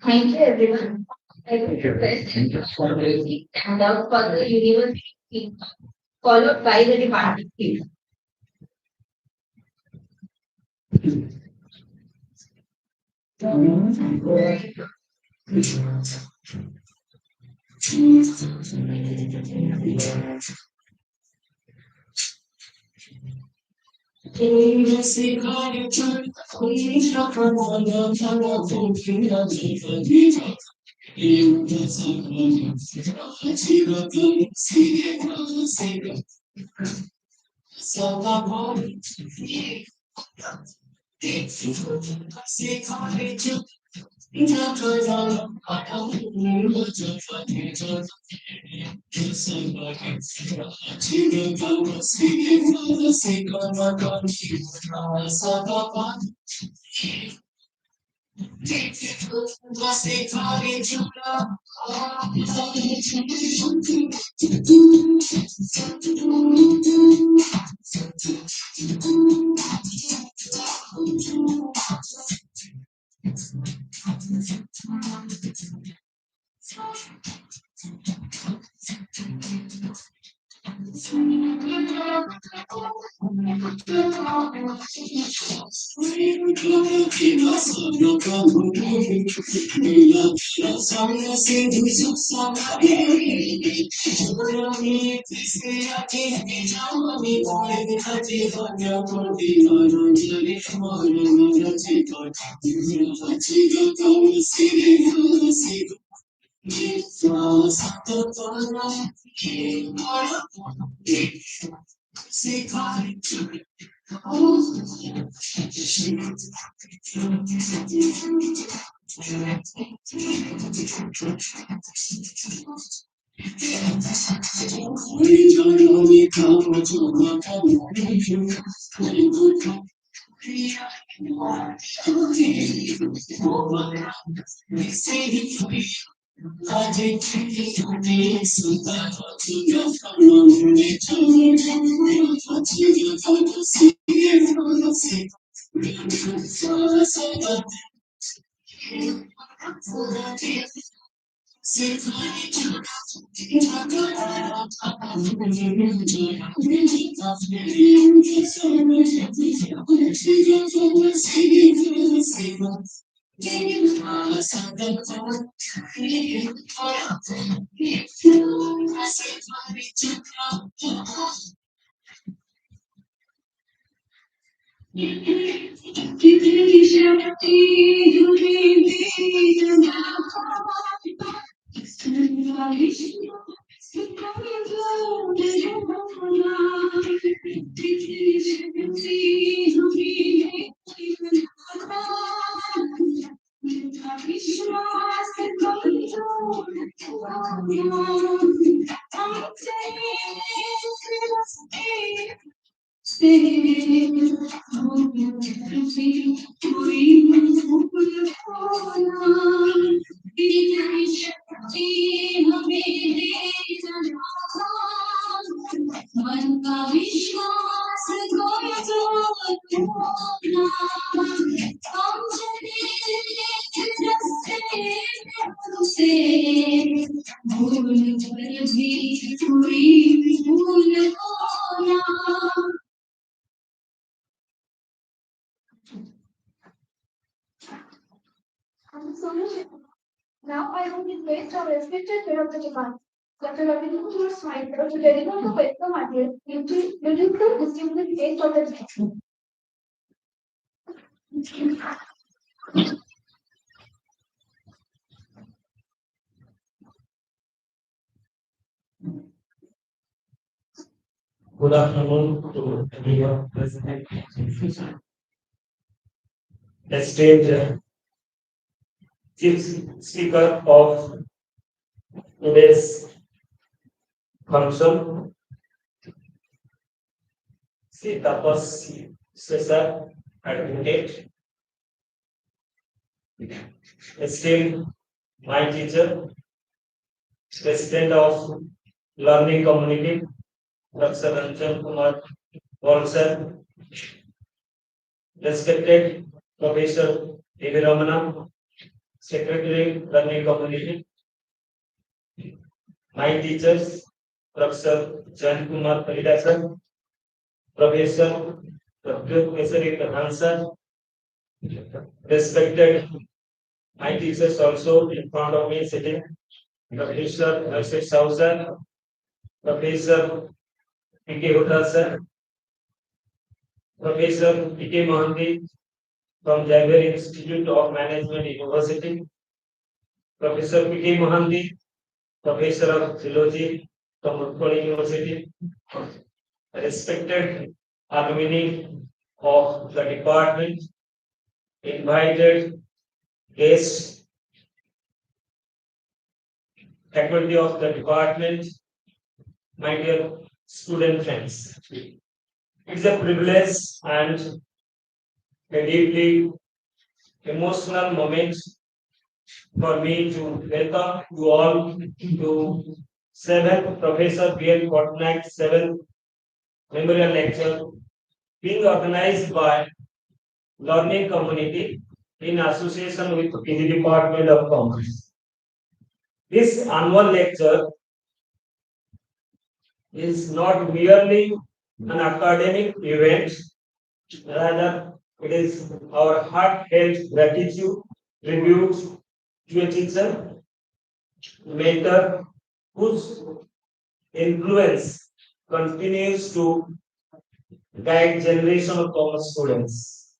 Thank you, everyone. I will present shortly and out for the university, followed by the department chief. Now I will be placed on restricted period of the demand. Dr. Ravindu was fine to deliver the welcome address using the distinguished taste of the nation. Good afternoon to everyone present. Esteemed chief speaker of today's function, Sri Tapas, Professor, Advocate, esteemed my teacher, President of Learning Community, Dr. Ranjan Kumar Walser, respected Professor A.V. Ramana, Secretary, Learning Community, my teachers, Professor Jan Kumar Paridasa, Professor Professor Pradhan Sir, respected my teachers also in front of me sitting, Professor Arshid Sahu Sir, Professor P.K. Hota Sir, Professor P.K. Mohanty from Javier Institute of Management University, Professor P.K. Mohanty, Professor of Philosophy from Utpal University, respected alumni of the department, invited guests, faculty of the department, my dear student friends. It's a privilege and a deeply emotional moment for me to welcome you all to 7th Professor B.L. Pattnaik 7th Memorial Lecture being organized by Learning Community in association with the Department of Commerce. This annual lecture is not merely an academic event, rather, it is our heartfelt gratitude, tribute to a teacher, mentor, whose influence continues to guide generation of commerce students.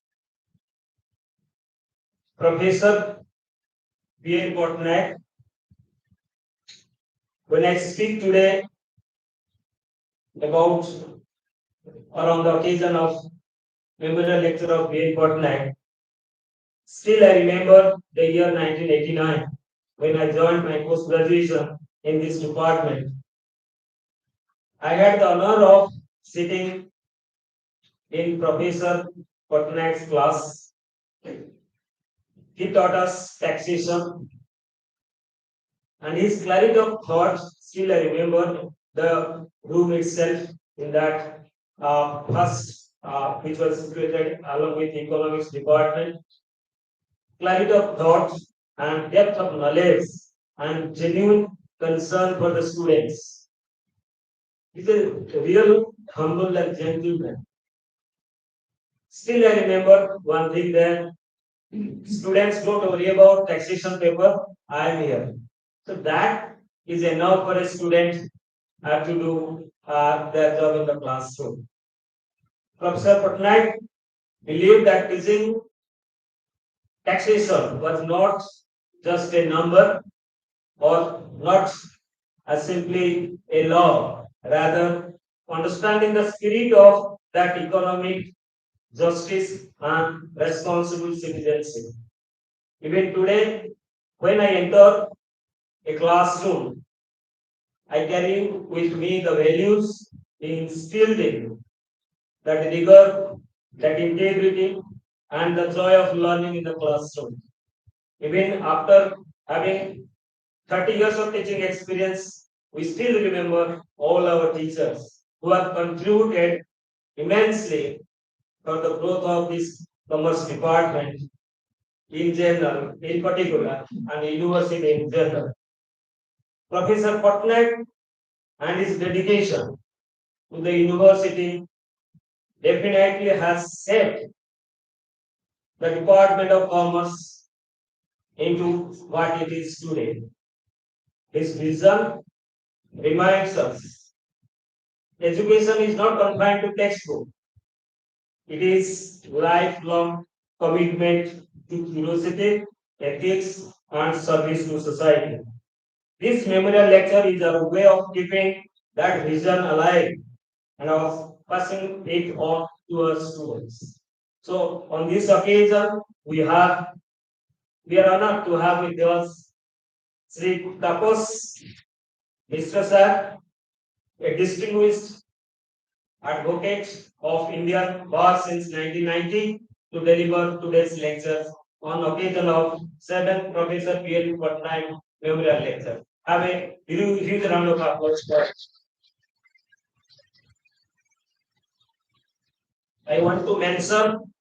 Professor B.A. Pattnaik, when I speak today about or on the occasion of memorial lecture of B.A. Pattnaik, still I remember the year 1989 when I joined my post-graduation in this department. I had the honor of sitting in Professor Pattnaik's class. He taught us taxation and his clarity of thought, still I remember the room itself in that first, which was situated along with economics department. Clarity of thought and depth of knowledge and genuine concern for the students. He's a real humble and gentle man. Still, I remember one thing that students don't worry about taxation paper. I am here. So that is enough for a student to do their job in the classroom. Professor Pattnaik believed that teaching taxation was not just a number or not as simply a law, rather understanding the spirit of that economic justice and responsible citizenship. Even today, when I enter a classroom, I carry with me the values instilled in that rigor, that integrity, and the joy of learning in the classroom. Even after having 30 years of teaching experience, we still remember all our teachers who have contributed immensely for the growth of this commerce department in general, in particular, and university in general. Professor Pattnaik and his dedication to the university definitely has shaped the Department of Commerce into what it is today. His vision reminds us education is not confined to textbook. It is lifelong commitment to curiosity, ethics, and service to society. This memorial lecture is a way of keeping that vision alive and of passing it on to our students. So on this occasion, we are honored to have with us Shri Tapas Misra Sir, a distinguished advocate of Indian bar since 1990, to deliver today's lecture on occasion of 7th Professor P.L. Pattnaik Memorial Lecture. Have a huge round of applause for. I want to mention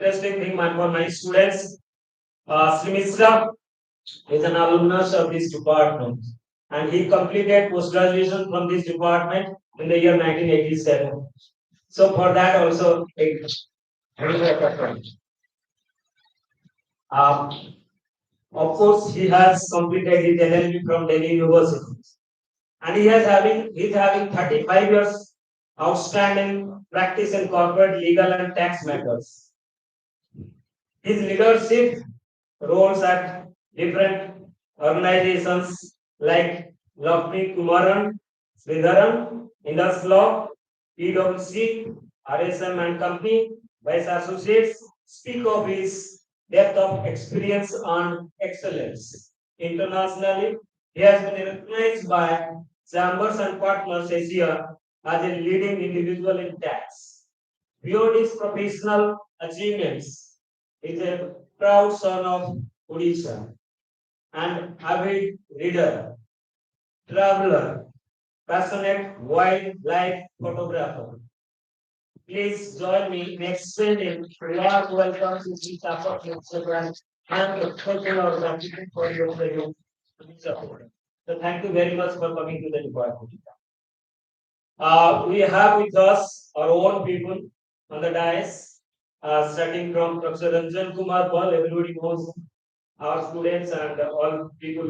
interesting thing for my students. Shri Misra is an alumnus of this department, and he completed post graduation from this department in the year 1987. So for that also, um, of course, he has completed his LLB from Delhi University, and he's having 35 years outstanding practice in corporate legal and tax matters. His leadership roles at different organizations like Lakshmi Kumaran, Sridharan, Indus Law, PwC, RSM and Company, Vice Associates speak of his depth of experience and excellence. Internationally, he has been recognized by Chambers and Partners Asia as a leading individual in tax. Beyond his professional achievements, he is a proud son of Odisha and avid reader, traveler, passionate wildlife photographer. Please join me in extending warm welcome to the Tapas and expressing our gratitude for your support. So thank you very much for coming to the department. We have with us our own people on the dais, starting from Professor Ranjan Kumar Pal. Everybody knows our students and all people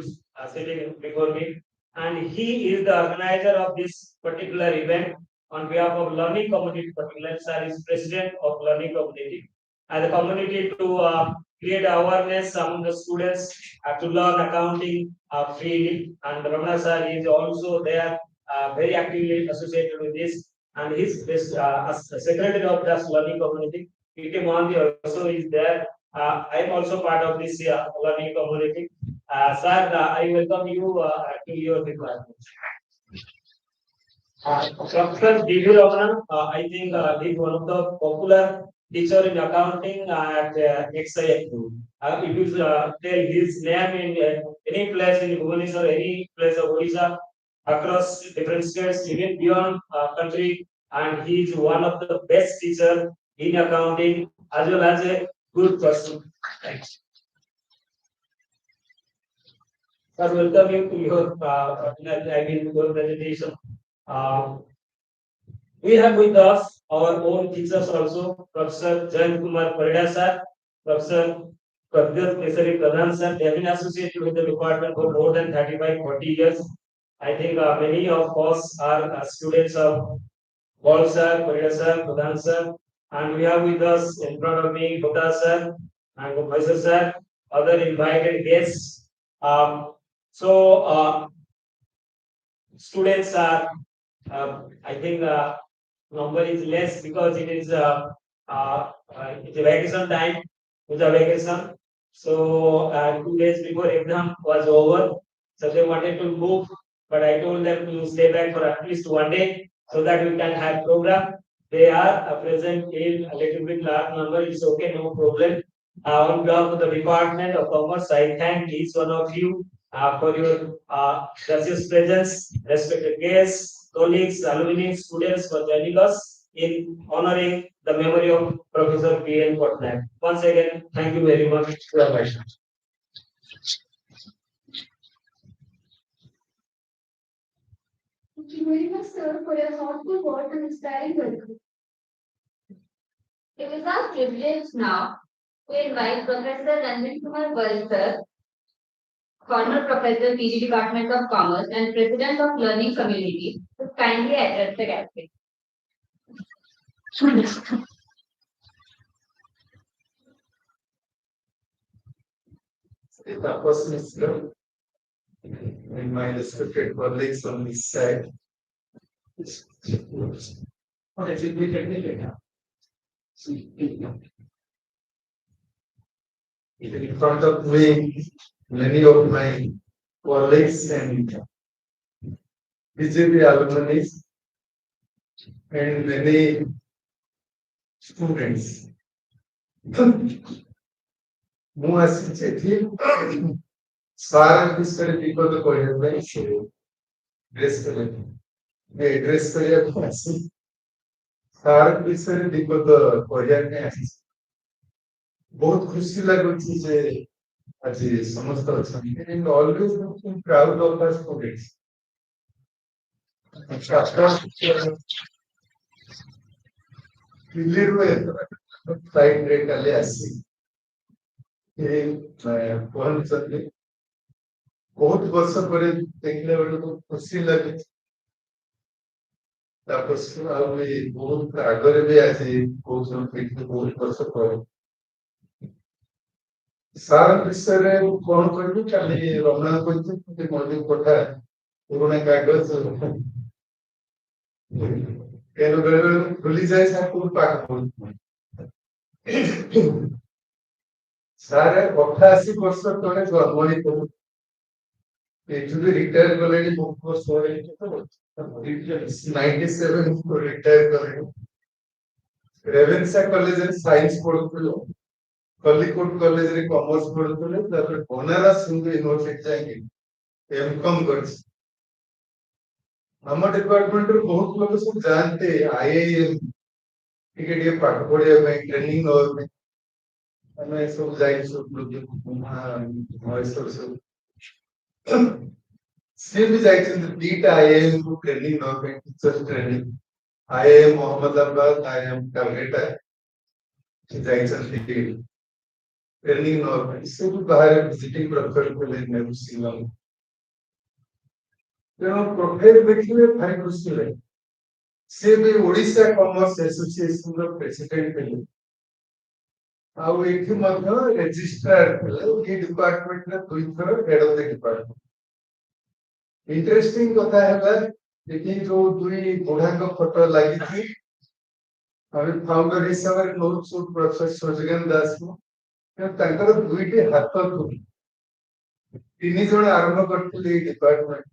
sitting before me. And he is the organizer of this particular event on behalf of learning community. Particular sir is president of learning community and the community to create awareness among the students to learn accounting freely. And Ramana sir is also there, very actively associated with this. And he's this as the secretary of this learning community. P.T. Mohanty also is there. I am also part of this learning community. Sir, I welcome you to your department. Professor D.V. Ramanan, I think he is one of the popular teacher in accounting at XIFU. If you tell his name in any place in Bhubaneswar, any place of Odisha, across different states, even beyond country, and he is one of the best teacher in accounting as well as a good person. Thanks. Sir, welcome you to your your presentation. Uh, we have with us our own teachers also, Professor Jain Kumar Parida sir, Professor Pradyut Kesari Pradhan sir. They have been associated with the department for more than 35-40 years. I think many of us are students of Paul sir, Parida sir, Pradhan sir, and we have with us in front of me Gupta sir and Professor sir, other invited guests. So students are, I think, number is less because it's a vacation time. It's a vacation. So 2 days before exam was over, so they wanted to move, but I told them to stay back for at least 1 day so that we can have program. They are present in a little bit large number. It's okay, no problem. On behalf of the Department of Commerce, I thank each one of you for your gracious presence, respected guests, colleagues, alumni, students for joining us in honoring the memory of Professor P.N. Pattnaik. Once again, thank you very much. Thank you very much, sir, for your thoughtful words and inspiring welcome. It is our privilege now to invite Professor Ranjan Kumar Pal, sir, former Professor, PG Department of Commerce and President of Learning Community, to kindly address the gathering. Tapas, Misra, and my respected colleagues on this side. In front of me, many of my colleagues and BJP alumni and many students. ମୁଁ ଆସିଛି ଏଠି sir ବିଷୟରେ ବିପଦ କହିବା ପାଇଁ dress କରିବାକୁ ଆସି sir ବିଷୟରେ ବିପଦ କହିବା ପାଇଁ ଆସିଛି बहुत खुशी लगुची जे आज समस्त अछंती and always looking proud of our students Delhi रे फ्लाइट रे काले आसी ए पहुंचले बहुत वर्ष पर देखले बेलू खुशी लगे तापस बहुत आगे भी आज बहुत वर्ष पर सार विषय कौन कह खाली रमणा कहते मल्लिक कोठा पुराना कागज बेले बेले भूली जाए सार को पाठ पढ़ सारे 88 वर्ष तले जन्म ही एचुअली रिटायर कले बहुत वर्ष हो 97 को रिटायर कले रेवेन्सा कॉलेज रे साइंस पढ़ुथिलो कलिकोट कॉलेज रे कॉमर्स पढ़ुथिलो तापर बनारस हिंदू यूनिवर्सिटी जाके एमकॉम करछि हम डिपार्टमेंट रे बहुत लोग सब जानते आईआईएम टिके पाठ पढ़िया ट्रेनिंग और हमें सब जाई सब लोग हां सब से भी जाइछन दीटा आईआईएम को ट्रेनिंग और teacher training IIM Ahmedabad IIM Calcutta जाइछन ट्रेनिंग और इससे भी बाहर विजिटिंग प्रोफेसर को लेने में शिलंग तेणु प्रोफेसर देखिए भाई खुशी लगे से भी ओडिशा कॉमर्स एसोसिएशन रो प्रेसिडेंट थे आउ एठी मध्य रजिस्ट्रार थे ये डिपार्टमेंट रे दुई थर head of the department interesting कथा है देखि जो दुई बुढ़ा को फोटो लगी थी हम फाउंडर हिसाब रे नोट सूट प्रोफेसर सजगन दास को तांकर दुईटी हाथ थी तीन जन आरंभ करथिले डिपार्टमेंट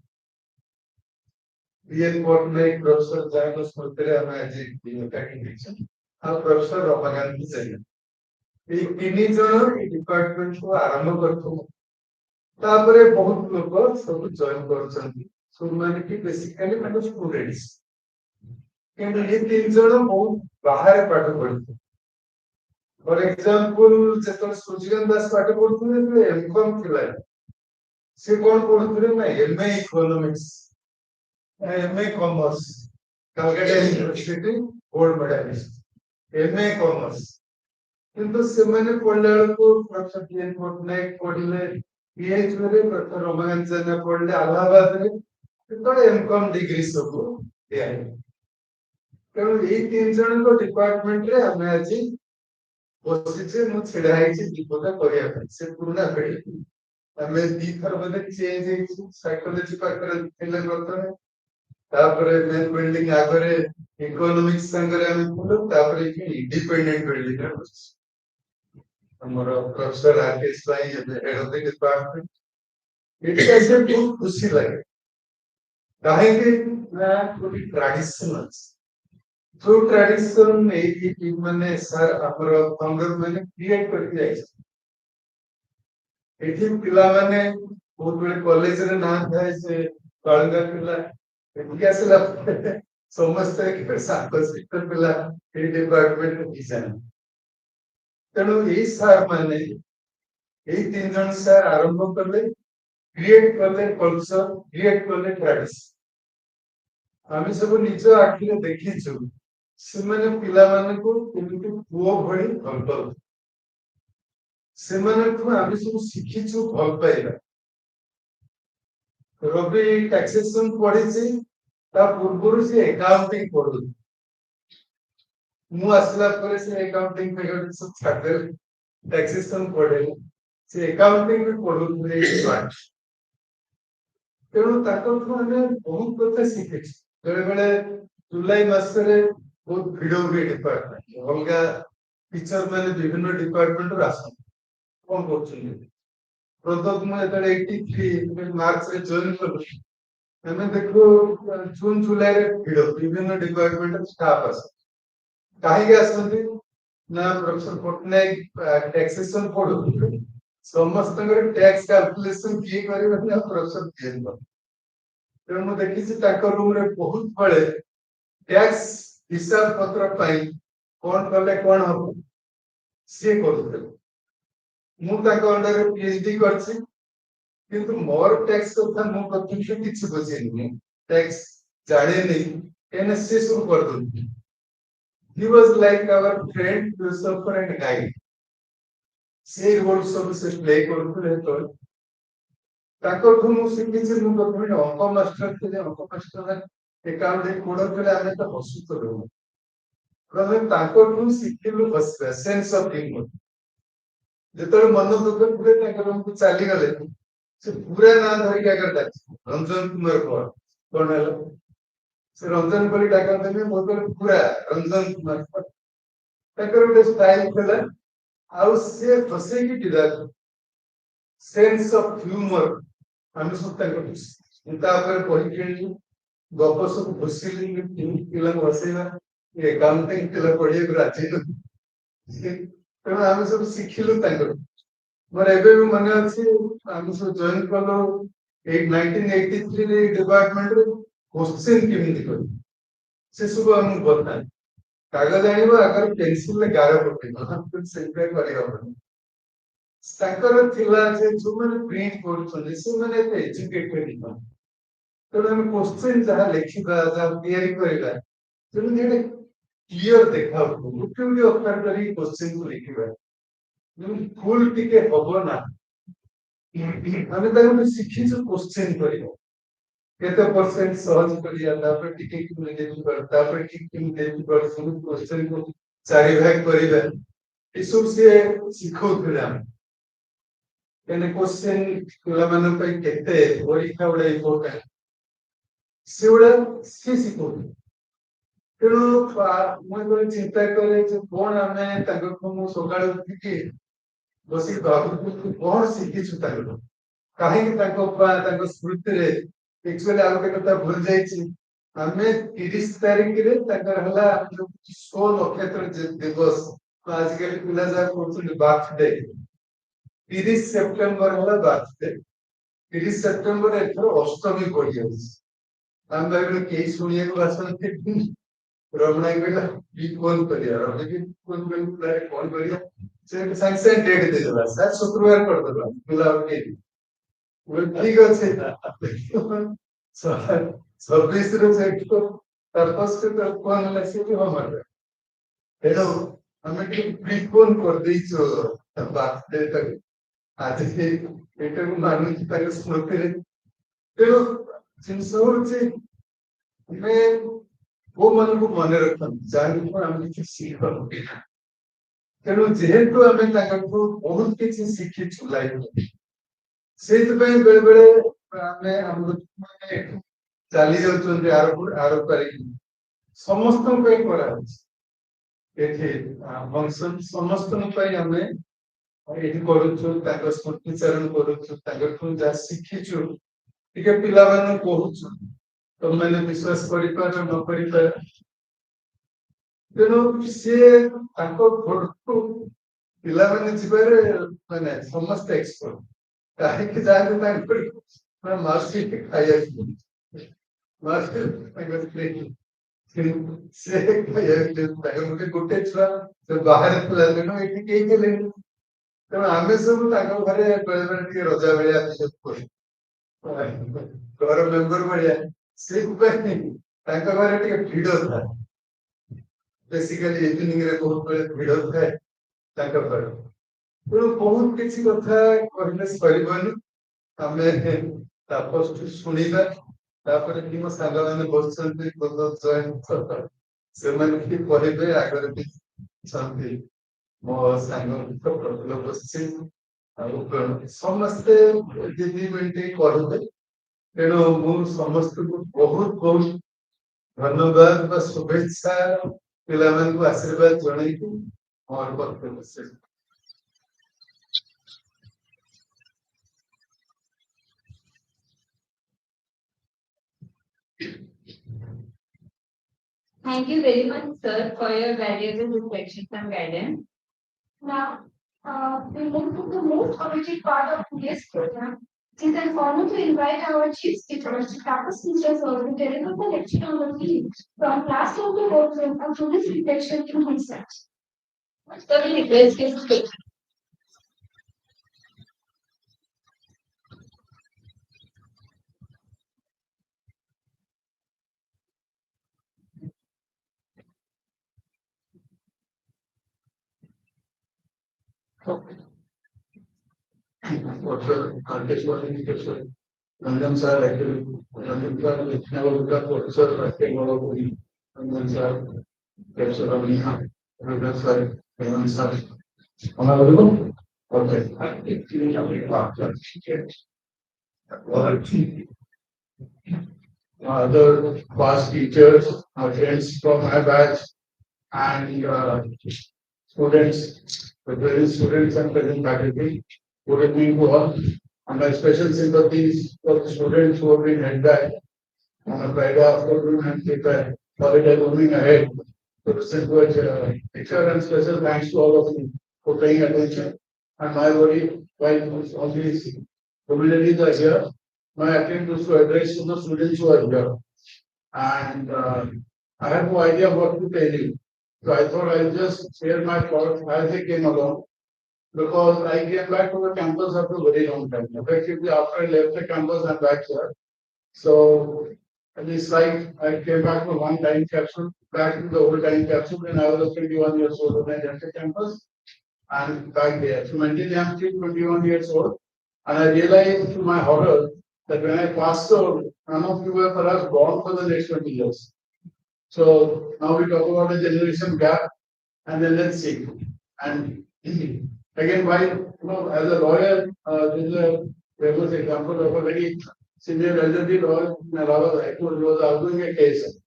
बीएन पटनायक प्रोफेसर जायन स्मृति हम आज एकाकी आ प्रोफेसर रमाकांत जैन ये तीन जन डिपार्टमेंट को आरंभ करथु तापरे बहुत लोग सब जॉइन करछन्ती सब माने कि बेसिकली माने स्टूडेंट्स किंतु ये तीन जन बहुत बाहर पाठ पढ़ते फॉर एग्जांपल जेतन सुजगन दास पाठ पढ़थुले तो एमकॉम थिला से कोन पढ़थुले ना MA economics MA commerce Calcutta university gold medalist MA commerce किंतु से माने पढ़ले को प्रोफेसर बीएन पटनायक पढ़ले पीएचडी रे प्रोफेसर रमाकांत जैन पढ़ले इलाहाबाद रे तो एमकॉम डिग्री सब दिया तेणु ये तीन जन को डिपार्टमेंट रे हमें आज बसिचे मु छिड़ा आइछि दीपका करिया से पुराना पेड़ी हमें दी थर बदे चेंज हेछि साइकोलॉजी पाकर थिले प्रथमे तापरे मेन बिल्डिंग आगरे इकोनॉमिक्स संगरे हम पुलो तापरे कि इंडिपेंडेंट बिल्डिंग रे बस हमर प्रोफेसर आरकेएस भाई head of the department it कैसे बहुत खुशी लगे काहे कि ना कोई ट्रेडिशन अछि जो ट्रेडिशन एई माने सर हमर फाउंडर माने क्रिएट करके जाइछ एठी पिला माने बहुत बड़े कॉलेज रे ना थाए से कळंगा पिला एठी आसला समस्त के सात पिला ए डिपार्टमेंट रे डिजाइन तेणु एई सर माने एई तीन जन सर आरंभ करले क्रिएट करले कल्चर क्रिएट करले ट्रेडिशन आमी सब निज आखिरे देखिछु सेमाने पिला माने को केमिति पुओ भଳି भल पाउ सेमाने को आमी सब शिखिछु भल पाइबा रवि टैक्सेशन पढिछि ता पूर्वरु से अकाउंटिंग पढु मु आसला परे से अकाउंटिंग पेपर सब छाडे टैक्सेशन पढे से अकाउंटिंग भी पढु रे बात तेणु ताको माने बहुत कथा शिखिछि बेले बेले जुलाई मासरे बहुत भिड़ हुए डिपार्टमेंट अलगा टीचर मैंने विभिन्न डिपार्टमेंट आसन कौन कर प्रदत्त मैं 83 मार्च रे जॉइन कर हमें देखो जून जुलाई रे भिड़ विभिन्न डिपार्टमेंट स्टाफ आस काहे आसंती ना प्रोफेसर पटनायक टैक्सेशन पढ़ु समस्त टैक्स कैलकुलेशन किए करिवे ना प्रोफेसर पीएन तेणु मु देखिछि ताको रूम रे बहुत बड़े टैक्स हिसाब पत्र पाई कौन कले कौन हम सी करूते ମୁଁ ତାଙ୍କ ଅଣ୍ଡରରେ PhD କରିଛି କିନ୍ତୁ ମୋର ଟ୍ୟାକ୍ସ କଥା ମୁଁ ପ୍ରତ୍ୟକ୍ଷ କିଛି ବୁଝିନି ମୁଁ ଟ୍ୟାକ୍ସ ଜାଣିନି କାହିଁକିନା ସେ ସବୁ କରିଦଉଛି he was like our friend philosopher and guide ସେ ରୋଲ ସବୁ ସେ ପ୍ଲେ କରୁଥିଲେ ସେତେବେଳେ ତାଙ୍କଠୁ ମୁଁ ଶିଖିଛି ମୁଁ ପ୍ରଥମେ ଅଙ୍କ ମାଷ୍ଟର ଥିଲେ ଅଙ୍କ ମାଷ୍ଟର ଏକାଉଣ୍ଟ କୋଡ ଥିଲେ ଆମେ ତ ହସୁଥିଲୁ ପ୍ରଥମେ ତାଙ୍କଠୁ ଶିଖିଲୁ ହସିବା ସେନ୍ସ ଅଫ ହ୍ୟୁମର ଯେତେବେଳେ ମନ ଦୁଃଖ ଥିଲେ ତାଙ୍କର ଚାଲିଗଲେ ସେ ପୁରା ନାଁ ଧରିକି ଆଗରେ ଡାକିଥିଲେ ରଞ୍ଜନ କୁମାର କଣ ହେଲା ସେ ରଞ୍ଜନ ବୋଲି ଡାକନ୍ତିନି ମୋ କହିଲେ ପୁରା ରଞ୍ଜନ କୁମାର ତାଙ୍କର ଗୋଟେ ଷ୍ଟାଇଲ ଥିଲା ଆଉ ସେ ହସେଇକି ବିଦା ସେନ୍ସ ଅଫ ହ୍ୟୁମର ଆମେ ସବୁ ତାଙ୍କ ତାପରେ ପଢିକି ଗପ ସବୁ ଘୋଷିଲି ପିଲାଙ୍କୁ ହସେଇବା ଏକାଉଣ୍ଟିଂ ପିଲା ପଢିବାକୁ ରାଜି ତେଣୁ ଆମେ ସବୁ ଶିଖିଲୁ ତାଙ୍କଠୁ ମୋର ଏବେ ବି ମନେ ଅଛି ଆମେ ସବୁ ଜଏନ୍ କଲୁ 1983 ଡିପାର୍ଟମେଣ୍ଟରେ କୋଶ୍ଚିନ୍ କେମିତି କରିବୁ ସେ ସବୁ ଆମକୁ ବତାଏ କାଗଜ ଆଣିବ ଆଗରେ ପେନସିଲରେ ଗାର ପକେଇବ ସେଇଥିପାଇଁ କରିହବନି ତାଙ୍କର ଥିଲା ଯେ ଯୋଉମାନେ ପ୍ରିଣ୍ଟ କରୁଛନ୍ତି ସେମାନେ ଏତେ ଏଜୁକେଟେଡ ନୁହଁ ତେଣୁ ଆମେ କୋଶ୍ଚିନ୍ ଯାହା ଲେଖିବା ଯାହା ତିଆରି କରିବା ତେଣୁ ଗୋଟେ କ୍ଲିୟର ଦେଖାଉଥିବ ଗୋଟେ ଗୋଟେ ଅକ୍ଷର କରିକି କୋଶ୍ଚିନ୍ ଲେଖିବା ଭୁଲ ଟିକେ ହବ ନା ଆମେ ତାକୁ ଶିଖିଛୁ କୋଶ୍ଚିନ୍ କରିବା କେତେ ପରସେଣ୍ଟ ସହଜ କରିବା ତାପରେ ଟିକେ ତାପରେ ସବୁ କୋଶ୍ଚିନ୍ ଚାରି ଭାଗ କରିବା ଏସବୁ ସିଏ ଶିଖଉଥିଲେ ଆମେ କାହିଁକିନା କୋଶ୍ଚିନ୍ ପିଲାମାନଙ୍କ ପାଇଁ କେତେ ପରୀକ୍ଷା ଗୁଡା ଇମ୍ପୋର୍ଟାଣ୍ଟ ସେଗୁଡା ସିଏ ଶିଖଉଥିଲେ ତେଣୁ ମୁଁ ଯେତେବେଳେ ଚିନ୍ତା କରେ ଯେ କଣ ଆମେ ତାଙ୍କଠୁ ମୁଁ ସକାଳୁ ଉଠିକି ବସିକି ଭାବୁଥିଲି କଣ ଶିଖିଛୁ ତାଙ୍କଠୁ କାହିଁକି ତାଙ୍କ ସ୍ମୃତିରେ ଏକ୍ଚୁଆଲି ଆଉ ଗୋଟେ କଥା ଭୁଲି ଯାଇଛି ଆମେ 30 ତାରିଖରେ ତାଙ୍କର ହେଲା ଷୋଳ ନକ୍ଷତ୍ର ଦିବସ ଆଜିକାଲି ପିଲା ଯାହା କହୁଛନ୍ତି ବାର୍ଥଡେ 30 ସେପ୍ଟେମ୍ବର ହେଲା ବାର୍ଥଡେ 30 ସେପ୍ଟେମ୍ବର ଏଥର ଅଷ୍ଟମୀ ପଡିଯାଉଛି ଆମେ ଭାବିଲୁ କେହି ଶୁଣିବାକୁ ଆସନ୍ତି ରମଣା କହିଲା ଫୋନ କରିବା ରମଣା ଫୋନ କରି କଣ କରିବା ସେ ସାଙ୍ଗେ ସାଙ୍ଗେ ଡେଟ୍ ଦେଇଦେଲା ସାର୍ ଶୁକ୍ରବାର କରିଦେଲା ପିଲା ଠିକ ଅଛି 26 ସେଠୁ ତାପସ ଫୋନ ହେଲା ସେ ବି ହଁ ମାରିଲା ତେଣୁ ଆମେ ଟିକେ ପ୍ରିପୋନ କରିଦେଇଛୁ ବାର୍ଥଡେଟାକୁ ଆଜି ଏଇଟାକୁ ମାନୁଛି ତାଙ୍କ ସ୍ମୃତିରେ ତେଣୁ ଜିନିଷ ହଉଛି ଆମେ କୋଉମାନଙ୍କୁ ମନେ ରଖନ୍ତି ଯାହାକୁ ଆମେ କିଛି ଶିଖନ୍ତି ତେଣୁ ଯେହେତୁ ଆମେ ତାଙ୍କଠୁ ବହୁତ କିଛି ଶିଖିଛୁ ଲାଇଫରେ ସେଇଥିପାଇଁ ବେଳେ ବେଳେ ଆମେ ଆମର ଚାଲି ଯାଉଛନ୍ତି ଆର ପାରିକି ସମସ୍ତଙ୍କ ପାଇଁ କରାହଉଛି ଏଠି ଫଙ୍କସନ ସମସ୍ତଙ୍କ ପାଇଁ ଆମେ ଏଠି କରୁଛୁ ତାଙ୍କ ସ୍ମୃତିଚାରଣ କରୁଛୁ ତାଙ୍କଠୁ ଯାହା ଶିଖିଛୁ ଟିକେ ପିଲାମାନଙ୍କୁ କହୁଛୁ ତମେମାନେ ବିଶ୍ୱାସ କରିପାର ନ କରିପାର ତେଣୁ ସିଏ ତାଙ୍କ ଘରକୁ ପିଲାମାନେ ଯିବାରେ ମାନେ ସମସ୍ତେ ଏକ୍ସପର୍ଟ କାହିଁକି ଯାଆନ୍ତି ତାଙ୍କ ମାଉସୀ ଖାଇବାକୁ ମାଉସୀ ସେ ଖାଇବାକୁ ଗୋଟେ ଛୁଆ ବାହାରେ ଥିଲା ତେଣୁ ଏଠି କେହି ଥିଲେନି ତେଣୁ ଆମେ ସବୁ ତାଙ୍କ ଘରେ ବେଳେ ବେଳେ ଟିକେ ରଜା ଭଳିଆ କରୁ ଘର ମେମ୍ବର ଭଳିଆ ସେଇଥିପାଇଁ ତାଙ୍କ ଘରେ ଟିକେ ଭିଡ ଥାଏ ବେସିକାଲି ଇଭିନିଂରେ ବହୁତ ବେଳେ ଭିଡ ଥାଏ ତାଙ୍କ ଘରେ ତେଣୁ ବହୁତ କିଛି କଥା କହିଲେ ସରିବନି ଆମେ ତାପସଠୁ ଶୁଣିବା ତାପରେ କି ମୋ ସାଙ୍ଗମାନେ ବସୁଛନ୍ତି ସେମାନେ ବି କହିବେ ଆଗରେ ବି ଅଛନ୍ତି ମୋ ସାଙ୍ଗ ପ୍ରଫୁଲ୍ଲ ବସିଛି ଆଉ ସମସ୍ତେ ଦି ମିନିଟ କହିବେ ତେଣୁ ମୁଁ ସମସ୍ତଙ୍କୁ ବହୁତ ବହୁତ ଧନ୍ୟବାଦ ବା ଶୁଭେଚ୍ଛା ପିଲାମାନଙ୍କୁ ଆଶୀର୍ବାଦ ଜଣେଇକି ମୋର ବକ୍ତବ୍ୟ ଶେଷ Thank you very much, sir, for your valuable reflections and guidance. Now, we move to the most original part of today's program. It is an honor to invite our chief speaker, Mr. Tapas, to deliver the lecture on the theme from Classroom to Courtroom and today's reflection in Hindsight. So we request you to speak. Professor Artist Professor Ranjan sir actually Ranjan sir never got professor technology Ranjan sir Professor Ravina Ranjan sir Ranjan sir am I audible? Okay. Other past teachers, friends from my batch, and students, the present students and present faculty, good evening to all. And my special sympathies for the students who have been held back on a Friday afternoon and prepare holiday moving ahead. To listen to a lecture and special thanks to all of you for paying attention. And my worry, while all these luminaries are here, my attempt is to address to the students who are here. And I have no idea what to tell you. So I thought I'll just share my thoughts as they came along because I came back to the campus after a very long time. Effectively, after I left the campus, I'm back here. So at this site, I came back for one time capsule, back to the old time capsule when I was 21 years old when I left the campus. And back there. So mentally, I'm still 21 years old. And I realized to my horror that when I passed out, none of you were perhaps born for the next 20 years. So now we talk about a generation gap, and then let's see. And again, while as a lawyer, this is a famous example of a very senior elderly lawyer in Allahabad High Court who was arguing a case,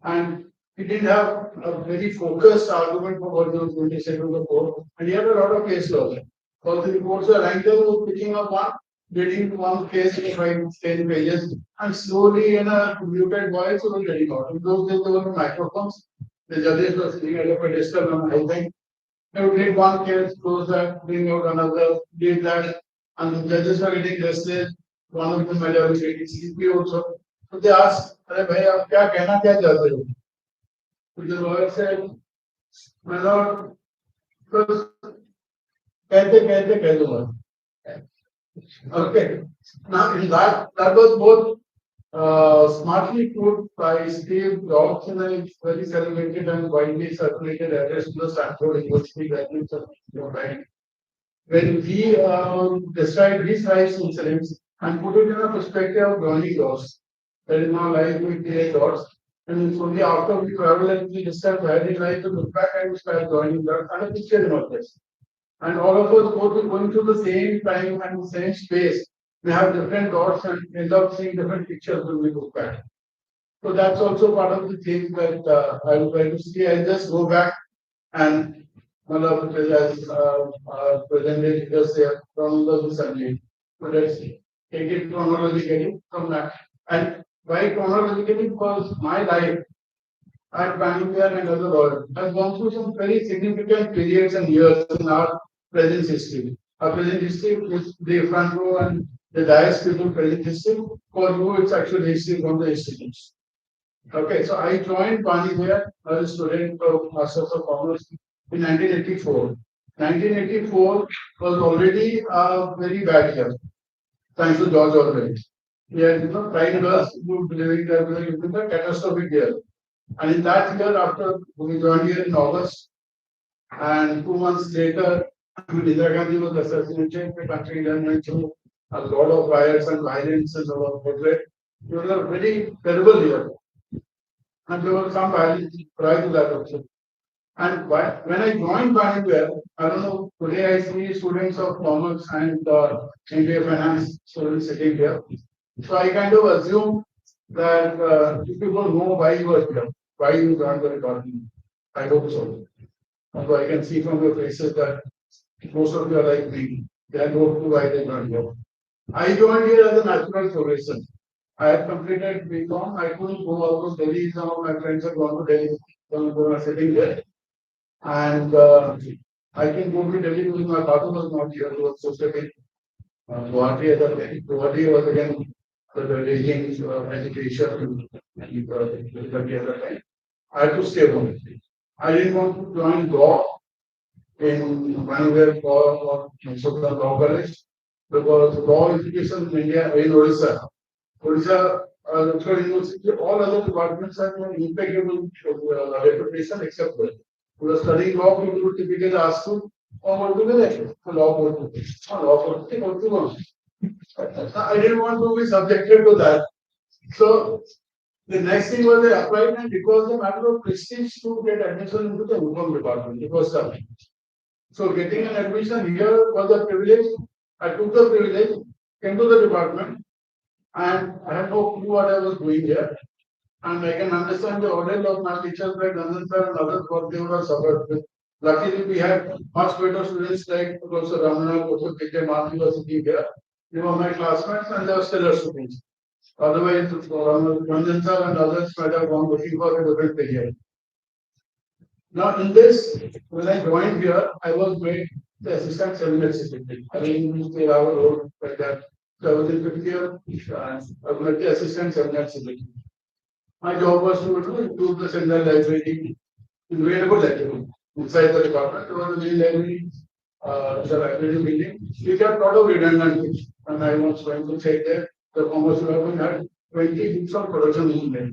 and he didn't have a very focused argument for what he was going to say to the court, and he had a lot of case laws. All the reports are anchor was picking up one, reading one case in 5-10 pages, and slowly in a muted voice, he was getting out. In those days, there were no microphones. The judges were sitting at a pedestal on a high thing. They would read one case, close that, bring out another, read that, and the judges were getting restless. One of them might have been getting sleepy also. So they asked, "अरे भाई आप क्या कहना क्या चाहते हो?" So the lawyer said, "My lord, first कहते कहते कह दूंगा." Okay. Now in that was both smartly put by Steve Jobs in a very celebrated and widely circulated address to the Stanford University graduates of your time. When he described his life's incidents and put it in a perspective of joining dots. There is no life with create dots. And it's only after we travel and we describe where in life to look back and start joining dots and a picture emerges. And all of us both going through the same time and the same space. We have different dots and end up seeing different pictures when we look back. So that's also part of the thing that I will try to see. I'll just go back and one of it as presented just there from the subject. So let's take it chronologically from that. And why chronologically? Because my life at Pattnaik and other lawyers has gone through some very significant periods and years in our present history. Our present history is the front row and the dais people present history. For you, it's actually history from the institutes. Okay, so I joined Pattnaik as a student of Masters of Commerce in 1984. 1984 was already a very bad year, thanks to George Orwell. He had tried us to living there with a catastrophic year. And in that year, after we joined here in August, and 2 months later, Indira Gandhi was assassinated, the country then went through a lot of riots and violence and all of that. It was a very terrible year. And there was some violence prior to that also. And when I joined Pattnaik, I don't know, today I see students of commerce and MBA finance students sitting here. So I kind of assume that you people know why you are here, why you joined the department. I hope so. Although I can see from your faces that most of you are like me. They know why they joined here. I joined here as a natural progression. I had completed BCom. I couldn't go out of Delhi. Some of my friends have gone to Delhi. Some of them are sitting there. And I can go to Delhi because my father was not here. He was posted in Guwahati at the time. Guwahati was again the raging education at the time. I had to stay home. I didn't want to join law in Pattnaik or Misra Law College because law education in India, in Odisha, University, all other departments have an impeccable reputation except one. Who are studying law, people would typically ask you, और बोलते law बोलते law बोलते I didn't want to be subjected to that. So the next thing was I applied, and it was a matter of prestige to get admission into the income department. It was tough. So getting an admission here was a privilege. I took the privilege, came to the department, and I had no clue what I was doing here. And I can understand the ordeal of my teachers like Nandan sir and others what they would have suffered with. Luckily, we had much better students like Professor Ramana, Professor Vijay Mathi was sitting here. They were my classmates and they were stellar students. Otherwise, Nandan sir and others might have gone looking for a different career. Now, in this, when I joined here, I was made the assistant seminar secretary. I mean, they have a role like that. So I was in 50 year, and I was the assistant seminar secretary. My job was to do the seminar library, available library inside the department. There was a main library, the library building. We kept a lot of redundancies, and I was going to check there. The commerce department had 20 books of production in there.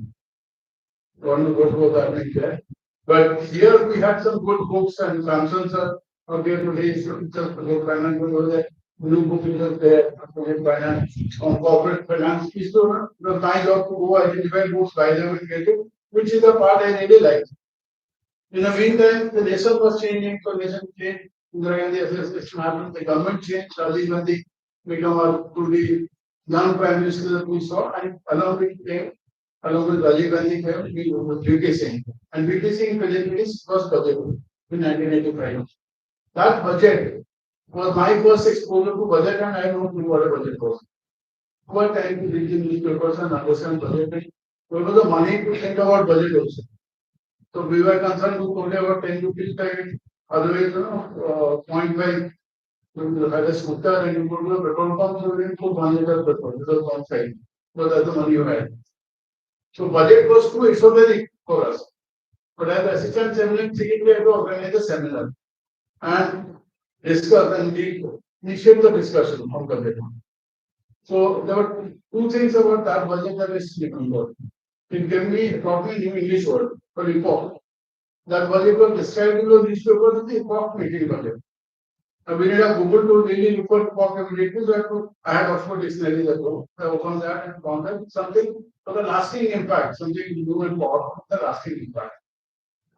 Want to go to that there. But here we had some good books, and Samson sir appeared to raise just about finance was there. New book is there about finance on corporate finance. Is the my job to go identify books, buy them and get it, which is the part I really like. In the meantime, the nation was changing, so nation changed. Indira Gandhi assassination happened, the government changed, Rajiv Gandhi became a truly young prime minister that we saw, and along with came, along with Rajiv Gandhi came, we with VK Singh. And VK Singh presented his first budget in 1985. That budget was my first exposure to budget, and I don't know what a budget was. What time to read the newspapers and understand budget. What was the money to think about budget also? So we were concerned with only about 10 rupees packet. Otherwise, 0.5 you had a scooter and you go to a petrol pump, so you didn't put 1 liter petrol. This was one side. But that's the money you had. So budget was too exotic for us. But as assistant seminar secretary, we had to organize a seminar and discuss and initiate the discussion on budget. So there were two things about that budget that I still remember. It gave me taught me new English word for epoch. That was able to describe in the newspaper as the epoch making budget. We need a Google to really look for epoch immediately. So I had Oxford dictionary that go. I opened that and found that something for the lasting impact, something new and powerful, the lasting impact.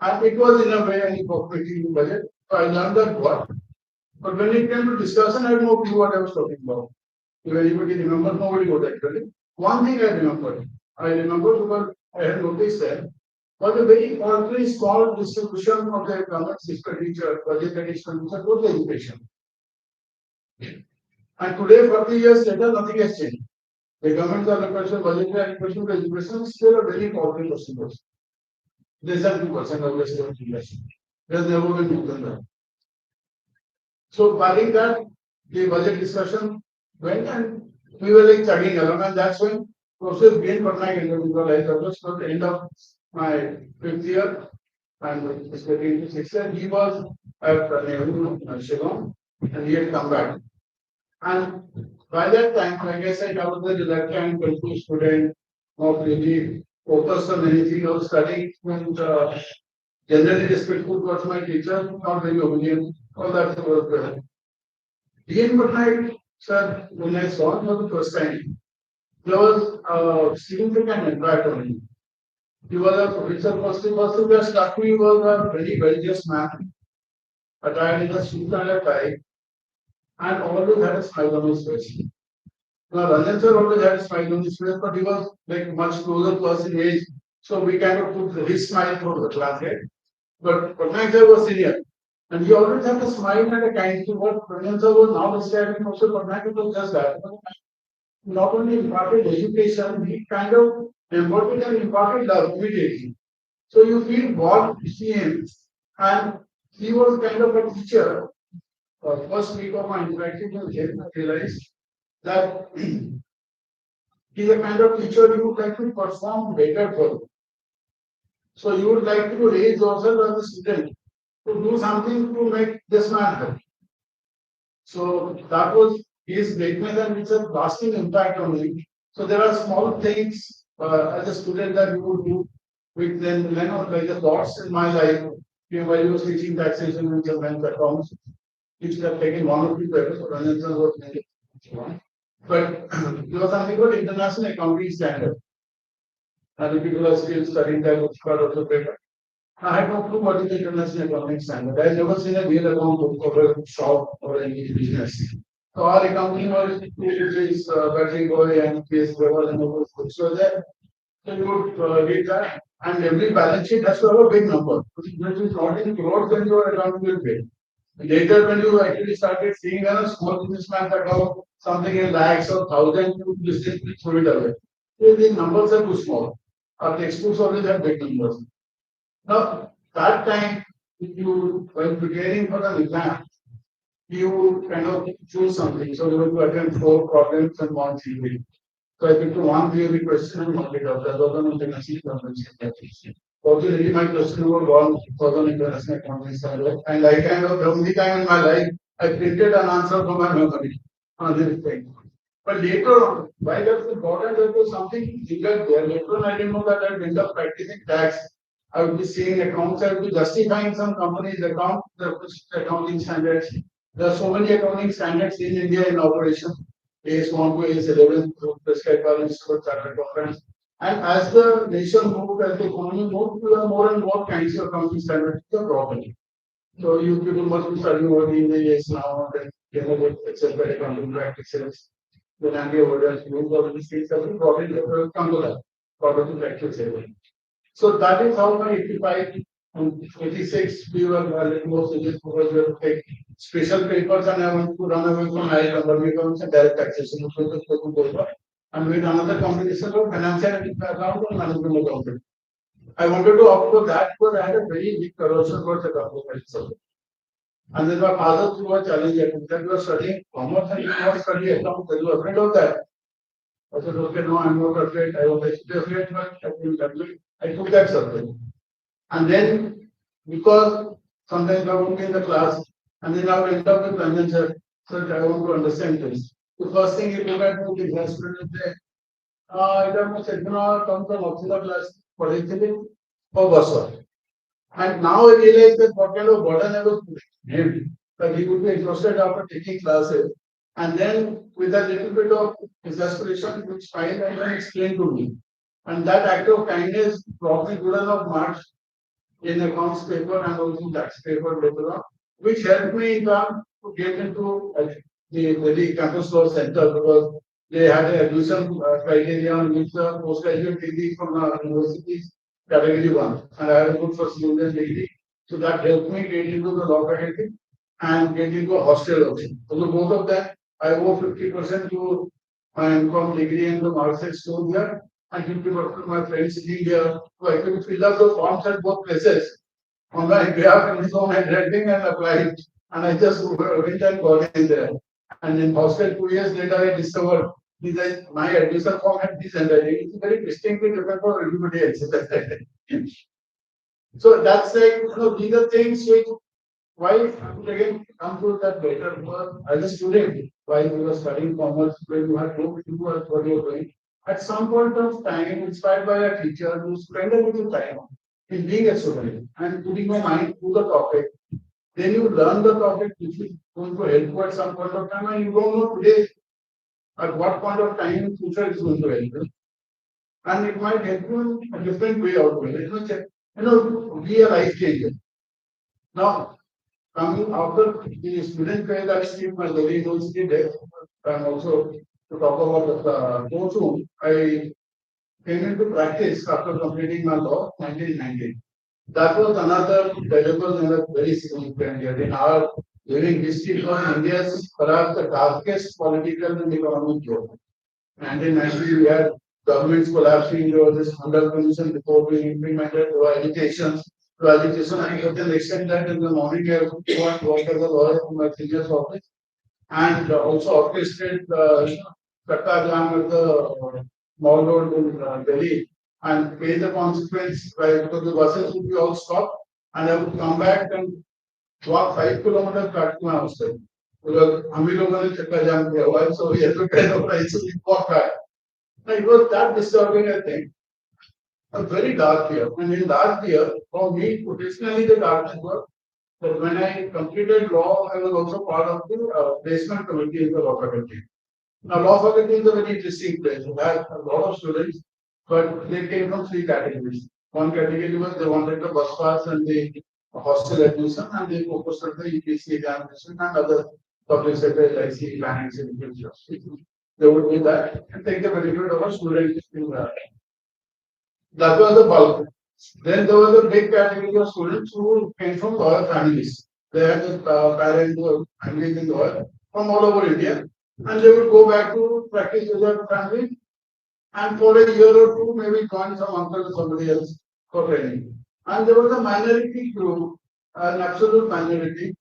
And it was in a way an epoch making budget. So I learned that word. But when it came to discussion, I had no clue what I was talking about. If anybody remembers, nobody would actually. One thing I remember because I had noticed that was a very ordinary small distribution of the government's expenditure, budget expenditure to the education. And today, 40 years later, nothing has changed. The government's allocation, budget allocation to education is still a very important percentage. Less than 2% of the state investment. There's never been more than that. So, barring that, the budget discussion went and we were like chugging along, and that's when Professor Pattnaik individualized us at the end of my 5th year and getting into 6th year. He was at Shillong and he had come back. And by that time, like I said, I was a reluctant, confused student, not really focused on anything. I was studying and generally respectful towards my teacher, not very obedient. All that was well. Dean Pattnaik, sir, when I saw him for the first time, there was a significant impact on him. He was a professor, first that struck me was a very religious man, attired in a suit and a tie, and always had a smile on his face. Now, Ranjan sir always had a smile on his face, but he was like much closer to us in age, so we kind of put his smile for the class head. But Pattnaik sir was senior, and he always had a smile and a kind to what Ranjan sir was now describing. Also, Pattnaik was just that. Not only imparted education, he kind of embodied and imparted love immediately. So you feel what you see him, and he was kind of a teacher. First week of my interaction with him, I realized that he's a kind of teacher you would like to perform better for. So you would like to raise yourself as a student to do something to make this man happy. So that was his greatness and it's a lasting impact on me. So there are small things as a student that you would do with then like the thoughts in my life while you was teaching taxation and bank accounts. which would have taken 1 or 2 papers, so Ranjan was maybe one. But there was something called international accounting standard. And the people are still studying that which part of the paper. I had no clue what is the international accounting standard. I had never seen a real account book of a shop or any business. So our accounting was is battery boy and PS Global and all those books were there. So you would read that, and every balance sheet has to have a big number. Which is not in crores, then your account will pay. Later, when you actually started seeing a small businessman's account, something in lakhs or thousands, you distinctly throw it away. So the numbers are too small. Our textbooks always have big numbers. Now, that time, if you, while preparing for an exam, you kind of choose something. So you have to attend 4 problems and 1 theory. So I picked one theory question and marked it up. That was an international conference. Fortunately, my question was on international economics, and I kind of, the only time in my life, I printed an answer from my memory on this thing. But later on, why that's important, there was something bigger there. Later on, I didn't know that I'd end up practicing tax. I would be seeing accounts, I would be justifying some company's account, the accounting standards. There are so many accounting standards in India in operation. AS1 to AS11, prescribed by Institute of Chartered Accountants. And as the nation moved, as the economy moved, there are more and more kinds of accounting standards to properly. So you people must be studying over the years now, and you know what accepted accounting practices. The language orders, you know, these things have probably come to that, probably to practice it. So that is how by 85 and 86 we were a little more serious because we have to take special papers and I want to run away from higher number accounts and direct taxation, which was the spoken paper. And with another competition of financial account and management accounting. I wanted to opt for that because I had a very big corruption towards the government. And then my father threw a challenge at me that you are studying commerce and you not study accounts. Are you afraid of that? I said, okay, no, I'm not afraid. I was actually afraid, but I took that subject. And then, because sometimes I won't be in the class, and then I would end up with Ranjan sir, so I want to understand this. The first thing you look at the class student is there. इधर मैं second come from auxiliary class पढ़े थे और बस. And now I realize that what kind of burden I was putting him, that he would be exhausted after taking classes. And then with a little bit of exasperation, which fine I can explain to me. And that act of kindness brought me good enough marks in accounts paper and also tax paper later on, which helped me in turn to get into the campus law center because they had an admission criteria on which the postgraduate degree from the universities category 1, and I had a good first student degree. So that helped me get into the law faculty and get into a hostel also. So both of them, I owe 50% to my MCOM degree and the marks I scored here, and 50% my friends sitting here. So I could fill up the forms at both places on my behalf and his own handwriting and applied. And I just went and got in there. And in hostel 2 years later, I discovered my admission form had this handwriting. It's very distinctly different for everybody else. So that's like, these are things which, why again come to that later because as a student, while you were studying commerce, when you had no clue what you were doing, at some point of time, inspired by a teacher, you spend a little time in being a student and putting your mind to the topic. Then you learn the topic which is going to help you at some point of time, and you don't know today at what point of time in future it's going to help you. And it might help you in a different way out of it. Be a life changer. Now, coming after the student phase, I see my very university there, and also to talk about the courtroom, I came into practice after completing my law 1990. That was another valuable and a very significant year in our living history because India's perhaps the darkest political and economic year. 1990, we had governments collapsing, there was this Hundal Commission before being implemented, there were agitations. To agitation, I got the extent that in the morning I would go and work as a lawyer in my senior's office and also orchestrate the Katta Jam at the Mall Road in Delhi and pay the consequence because the buses would be all stopped and I would come back and walk 5 kilometers back to my hostel. Because we लोगों ने चक्का जाम किया हुआ है, so we had to kind of walk back. It was that disturbing, I think. A very dark year. And in dark year, for me, professionally, the darkness was But when I completed law, I was also part of the placement committee in the law faculty. Now, law faculty is a very interesting place. We have a lot of students, but they came from three categories. One category was they wanted the bus pass and the hostel admission, and they focused on the EPC examination and other public sector LIC, banks, and jobs. They would do that and take the benefit of a student in that. That was the bulk. Then there was a big category of students who came from lawyer families. They had the parents who were families in lawyer from all over India, and they would go back to practice with their family, and for a year or two, maybe join some uncle or somebody else for training. And there was a minority group, an absolute minority,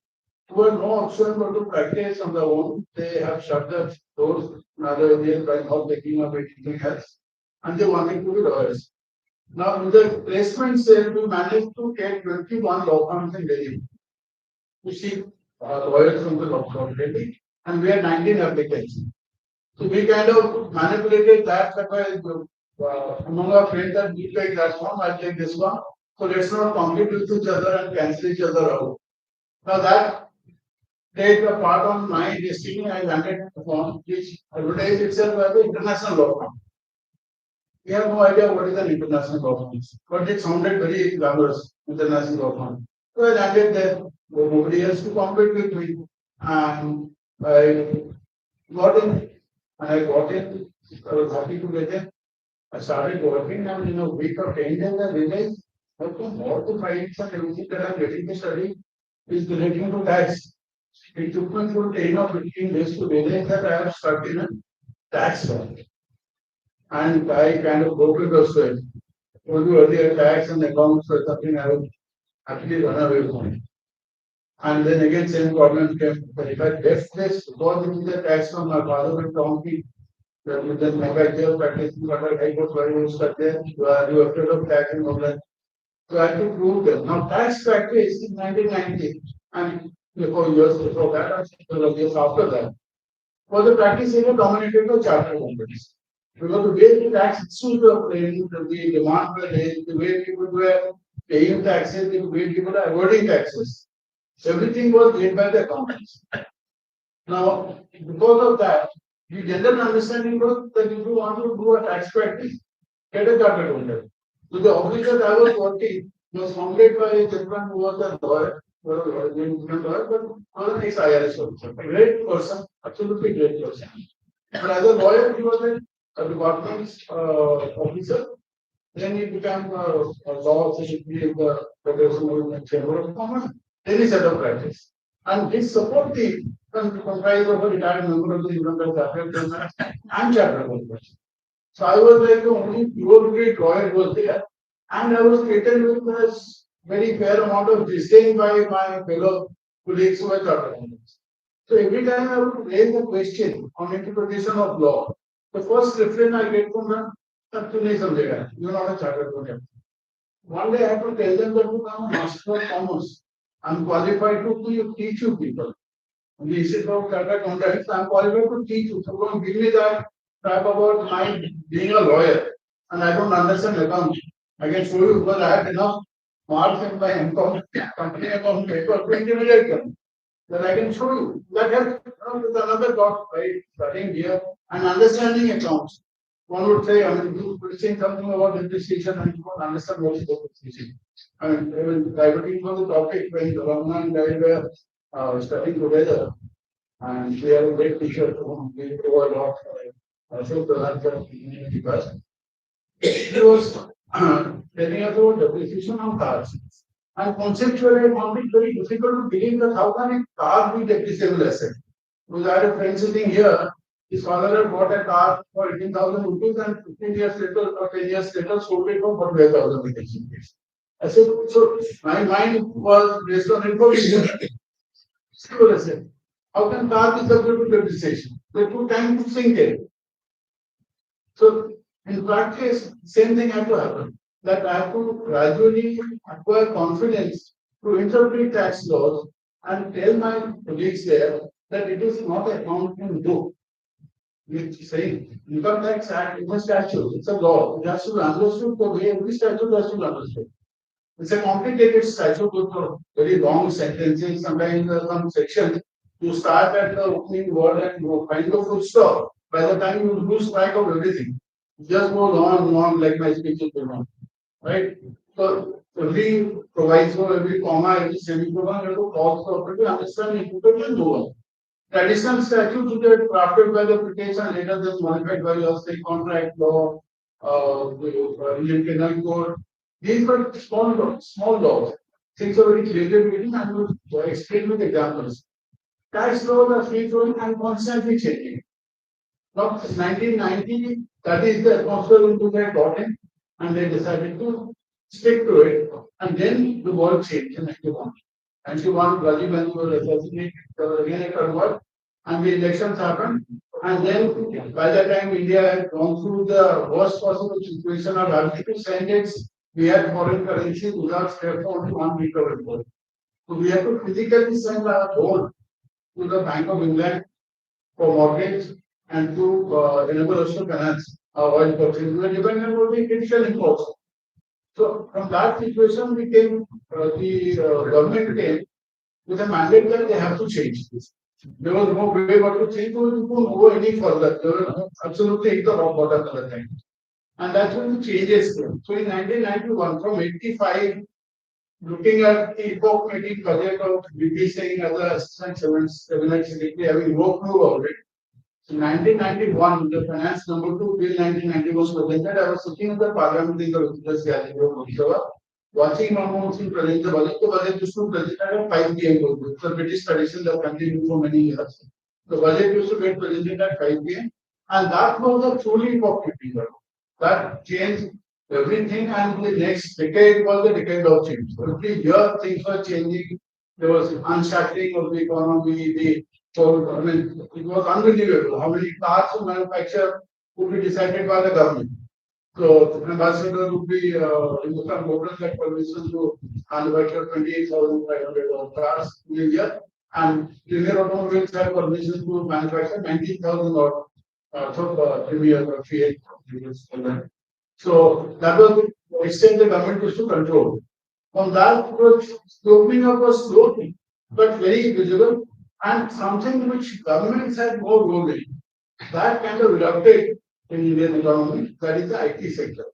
who had no option but to practice on their own. They have shut their doors, now they are trying out taking up anything else, and they wanted to be lawyers. Now, with the placement sale, we managed to get 21 law firms in Delhi. You see, lawyers from the law firm Delhi, and we had 19 applicants. So we kind of manipulated that among our friends that we take that one, I take this one. So let's not compete with each other and cancel each other out. Now that take a part on my destiny, I landed upon which advertised itself as the international law firm. We have no idea what is an international law firm, but it sounded very glamorous, international law firm. So I landed there, nobody else to compete with me, and I got in. I got in, I was happy to get in. I started working, and in a week or 10 days, I realized that the more the files and everything that I'm getting to study is relating to tax. It took me for 10 or 15 days to realize that I have stuck in a tax law. And I kind of broke it also. Told you earlier, tax and accounts were something I would actually run away from. And then again, same problem came. But if I left this, because it is a tax from my father will count me. Then manufacturer practicing what I got very stuck there. You are afraid of tax and all that. So I had to prove them. Now, tax practice in 1990, and before years before that, or several years after that, was the practice area dominated by chartered companies. Because the way the tax issues were playing, the way demand were raised, the way people were paying taxes, the way people are avoiding taxes, everything was made by the accountants. Now, because of that, the general understanding was that if you want to do a tax practice, get a chartered accountant. So the office that I was working was founded by a gentleman who was a lawyer, but was an ex-IRS officer. A great person, absolutely great person. But as a lawyer, he was a department's officer. Then he became a law secretary in the Federation Chamber of Commerce. Then he set up practice. And his support team comprised of a retired member of the Income Tax Affairs and chartered accountant. So I was like the only pure great lawyer was there. And I was treated with a very fair amount of disdain by my fellow colleagues who were chartered accountants. So every time I would raise a question on interpretation of law, the first refrain I get from them, you're not a chartered accountant. One day I had to tell them that you become a master of commerce. I'm qualified to teach you people. The Institute of Chartered Accountants, I'm qualified to teach you. So don't give me that crap about my being a lawyer and I don't understand accounts. I can show you because I have enough marks in my account, company account paper to intimidate them. Then I can show you. That helps with another dot by studying here and understanding accounts. One would say, I mean, you would say something about depreciation and you don't understand what is depreciation. I mean, diverting from the topic when Ramana and I were studying together, and we are a great teacher whom we owe a lot. So, he was telling us about depreciation of cars. And conceptually, I found it very difficult to believe that how can a car be depreciable asset? Because I had a friend sitting here, his father had bought a car for 18,000 rupees and 15 years later or 10 years later sold it for 45,000 rupees. I said, so my mind was based on information. So I said, how can car be subject to depreciation? They took time to sink in. So in practice, same thing had to happen. That I have to gradually acquire confidence to interpret tax laws and tell my colleagues there that it is not an accounting book. Which saying Income Tax Act is a statute, it's a law. It has to be understood the way every statute has to be understood. It's a complicated statute with very long sentences. Sometimes there are some sections you start at the opening word and you find the full stop. By the time you lose track of everything, it just goes on and on like my speech is going on. Right? So every proviso, every comma, every semicolon, you have to pause properly, understand it, and move on. Traditional statutes which are drafted by the British and later just modified by your state contract law, the Indian Penal Code. These were small laws. Things are very clearly written and will explain with examples. Tax laws are free flowing and constantly changing. From 1990, that is the atmosphere into they got in and they decided to stick to it. And then the world changed in 91. 91, Rajiv Gandhi was assassinated, again it convert, and the elections happened. And then by the time India had gone through the worst possible situation of having to send its, we had foreign currency without step on unrecovered gold. So we had to physically send our gold to the Bank of England for mortgage and to enable us to finance our oil purchases. We were dependent on the initial imports. So from that situation, we came, the government came with a mandate that they have to change this. There was no way but to change, so we couldn't go any further. They were absolutely hit the rock bottom at the time. And that's when the changes came. So in 1991, from 85, looking at the epoch making budget of BBC as an assistant cabinet secretary, having no clue about it. So 1991, the finance number 2 bill 1990 was presented. I was sitting in the parliament in the Visitors Gallery of Misra, watching Manmohan Singh present the budget. The budget used to present at 5 p.m. It's a British tradition that continued for many years. The budget used to get presented at 5 p.m. And that was a truly epoch period. That changed everything, and the next decade was the decade of change. Every year things were changing. There was unshackling of the economy, so, I mean, it was unbelievable how many cars to manufacture would be decided by the government. So, ambassador would be in some models that permission to manufacture 28,500 cars in a year, and Premier Automobiles have permission to manufacture 19,000 or Premier or Fiat. So, that was the extent the government used to control. From that, the opening up was slowly, but very visible, and something which governments had more role in. That kind of erupted in Indian economy, that is the IT sector.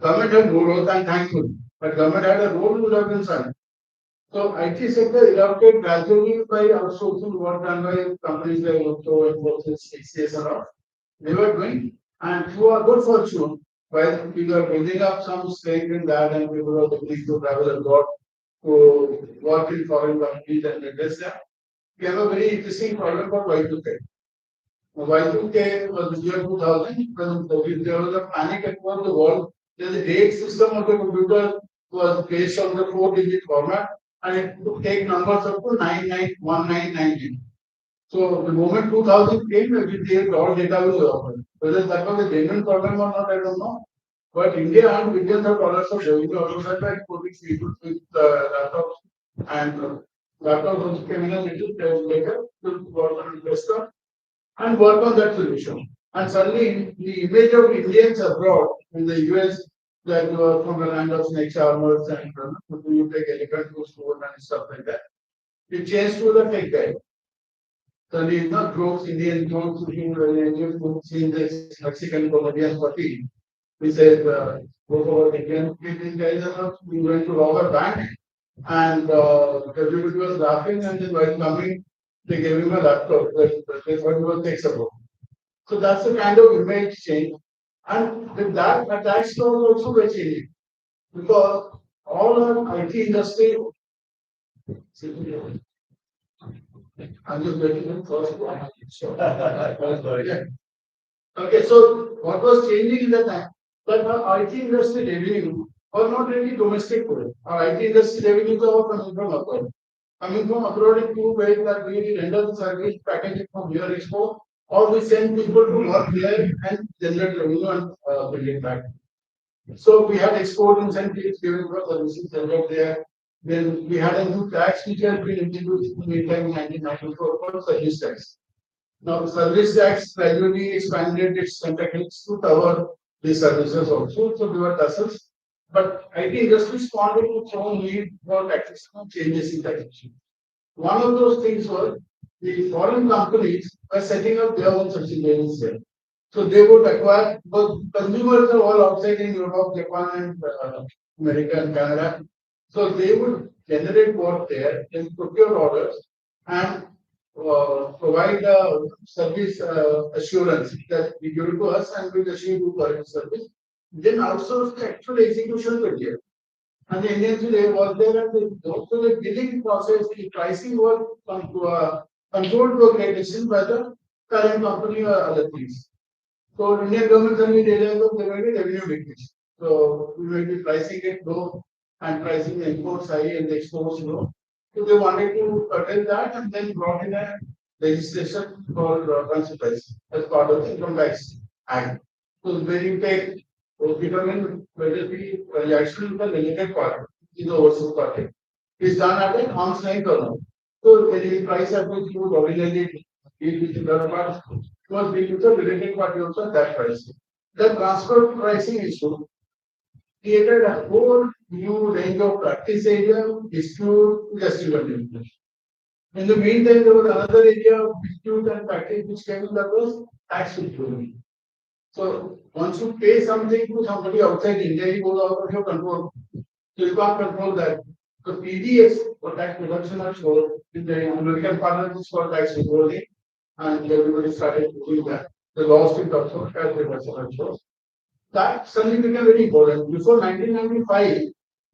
Government had no role, and thankfully, but government had a role to have been signed. So IT sector erupted gradually by outsourcing work done by companies like Wipro, Infosys, HCS and all. They were doing, and through our good fortune, while we were building up some stake in that, and we were beginning to travel abroad to work in foreign countries and address them, we have a very interesting problem called Y2K. Y2K was the year 2000 when there was a panic across the world. The date system of the computer was based on the 4-digit format, and it could take numbers up to 991990. So the moment 2000 came, every day all data was open. Whether that was a genuine problem or not, I don't know. But India earned billions of dollars of revenue out of that by putting people with laptops, and laptops also came in a little later to work on investor and work on that solution. And suddenly the image of Indians abroad in the US, that were from the land of snake charmers and you take elephant to school and stuff like that, it changed to the tech guy. Suddenly it's not jokes, Indian jokes, you've seen this Mexican comedian party. He said, go for Indian, these guys are not, we went to rob a bank, and everybody was laughing, and then while coming, they gave him a laptop. They thought he was tech support. So that's the kind of image change. And with that, attached laws also were changing. Because all our IT industry, I'm just getting it first. Yeah. Okay, so what was changing in that time? That our IT industry revenue was not really domestic for it. Our IT industry revenues are coming from abroad. Coming from abroad in two ways, that we render the service packaging from here export, or we send people to work here and generate revenue and bring it back. So we had export incentives given for services developed there. Then we had a new tax which had been introduced in the meantime in 1994 called service tax. Now, the service tax gradually expanded its tentacles to cover these services also. So, there were tussles. But IT industries wanted to throw need for taxation changes in taxation. One of those things was the foreign companies were setting up their own subsidiaries there. So they would acquire, but consumers are all outside in Europe, Japan, and America and Canada. So they would generate work there, then procure orders, and provide a service assurance that we give it to us and we achieve to quality service. Then outsource the actual execution to India. And the Indians will was there and also the billing process, the pricing was controlled to a great extent by the current company or other things. So Indian government suddenly realized that there will be revenue leakage. So we will be pricing it low and pricing the imports high and the exports low. So they wanted to curtail that and then brought in a legislation called transfer pricing as part of the Income Tax Act. So where you take determine whether the transaction with the related party is the overseas party is done at an arm's length or not. So the price at which you would originally deal with the third party was deal with the related party also at that price. The transfer pricing issue created a whole new range of practice area, dispute, justification. In the meantime, there was another area of dispute and practice which came in that was tax withholding. So once you pay something to somebody outside India, it goes out of your control. So you can't control that. So PDS for tax reduction are sure in the American parliament is for tax withholding, and everybody started doing that. The laws in terms of tax reduction are sure. That suddenly became very important. Before 1995,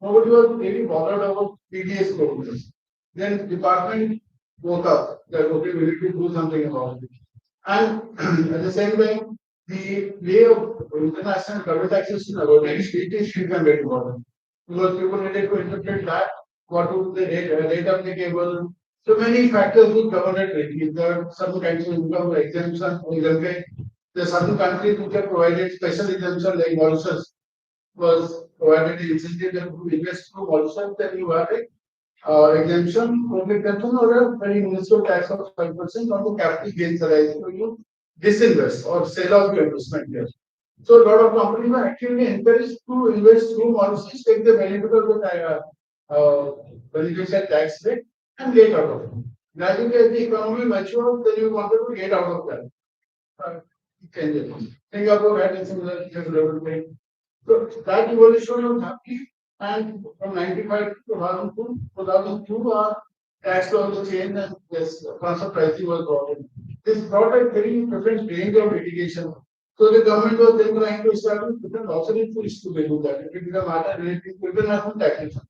nobody was really bothered about PDS programs. Then department woke up that okay, we need to do something about it. And at the same time, the way of international double taxation about next week is become very important. Because people needed to interpret that, what would the rate applicable. So many factors would govern it. There are some kinds of income exemption, exemption. There are certain countries which have provided special exemption like Mauritius was provided an incentive that to invest through Mauritius, then you have a exemption, only exemption or a very minuscule tax of 5% on the capital gains arising when you disinvest or sell off your investment here. So a lot of companies are actually encouraged to invest through Mauritius, take the benefit of the beneficial tax rate and get out of it. Gradually, as the economy matures, then you wanted to get out of that. Singapore had a similar development. So that evolution was happening, and from 95 to 2002, our tax laws were changed and this transfer pricing was brought in. This brought a very different range of litigation. So the government was then trying to establish different authorities to do that. It is a matter relating to international taxation.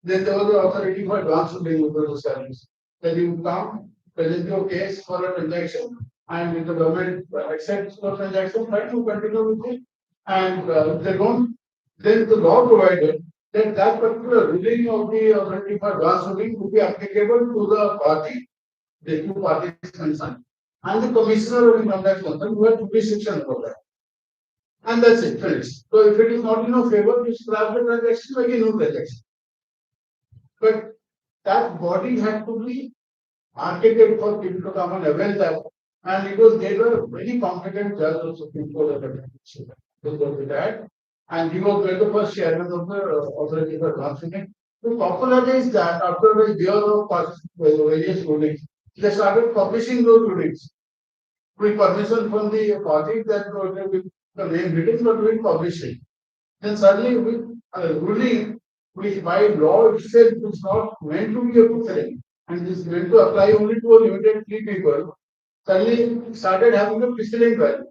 Then there was an authority for advanced billing was established. Then you come, present your case for a transaction, and if the government accepts the transaction, right, you continue with it. And if they don't, then the law provided that that particular ruling of the authority for advanced billing would be applicable to the party, the two parties concerned, and the commissioner of income tax concerned who had jurisdiction for that. And that's it, finished. So if it is not in your favor, you scrap the transaction, make a new transaction. But that body had to be architect for people to come and avail that. And it was they were very competent judge of Supreme Court of the country. That. And he was the first chairman of the authority for advancement. To popularize that after a year of various rulings, they started publishing those rulings with permission from the party that with the name written but with publishing. Then suddenly with a ruling which by law itself is not meant to be a precedent and is meant to apply only to a limited few people, suddenly started having a precedent value.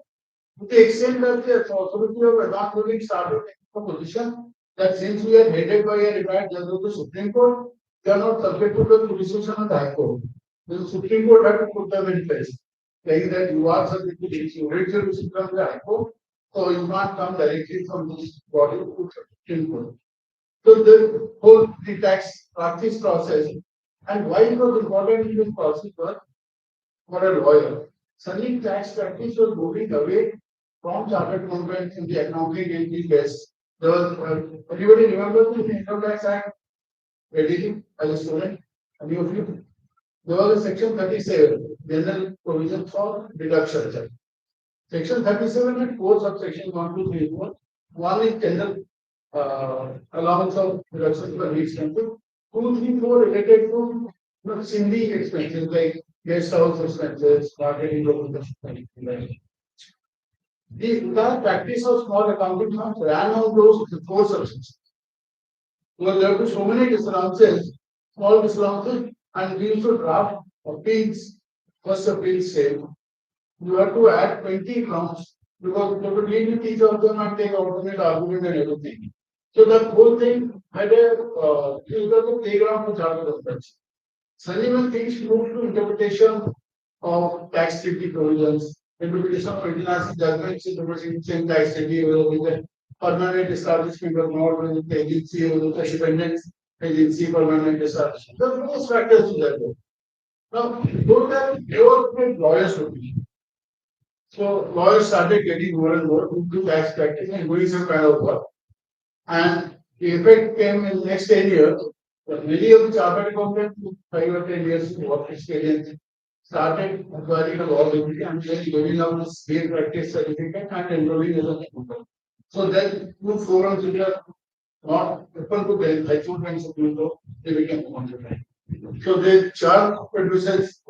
To the extent that the authority of advanced ruling started taking a position that since we are headed by a retired judge of the Supreme Court, they are not subject to the jurisdiction of the High Court. The Supreme Court had to put them in place, saying that you are subject to the jurisdiction of the High Court, so you can't come directly from this body to the Supreme Court. So the whole the tax practice process and why it was important in this process was for a lawyer. Suddenly tax practice was moving away from chartered accountants in the accounting in the West. There was everybody remembers the Income Tax Act readily as a student. Any of you? There was a section 37, general provision for deduction. Section 37 had four subsections 1, 2, 3, 4. One is general allowance of reduction for expenses. 234 related to Cindy expenses like guest house expenses, marketing expenses. The entire practice of small accounting firms ran on those four subjects. Because there were so many disallowances, small disallowances, and we used to draft appeals, first appeal sale. You have to add 20 accounts because you have to deal with each of them and take alternate argument and everything. So that whole thing had it was a playground for chartered accountants. Suddenly when things moved to interpretation of tax treaty provisions, interpretation of international judgments, interpretation tax treaty, with the permanent establishment of not with the agency or the independent agency permanent establishment. There are most factors to that. Now, those are pure lawyers' opinion. So lawyers started getting more and more into tax practice and doing some kind of work. And the effect came in next 10 years. But many of the chartered accountants with 5 or 10 years work experience started acquiring a law degree and then giving out the scale practice certificate and enrolling as an accountant. So then two forums which are not open to them, like two kinds of people, they became accountant. So the churn produces,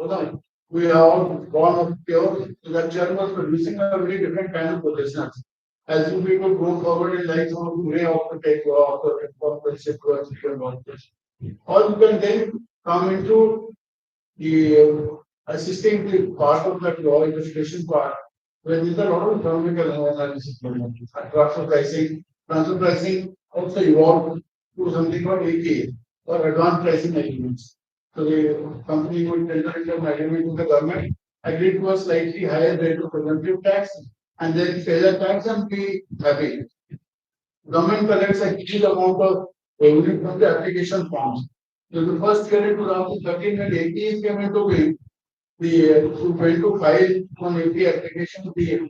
we have all gone of pure, the churn was producing a very different kind of professionals. As you people go forward in life, some of you may opt to take law or corporation or or you can then come into the assisting the part of that law investigation part, where there's a lot of economical analysis going on. Transfer pricing also evolved to something called APA or advanced pricing agreements. So the company would enter into an agreement with the government, agree to a slightly higher rate of presumptive tax, and then pay the tax and be happy. Government collects a huge amount of revenue from the application forms. So the first year in 2013 when APs came into being, the went to file on AP application, the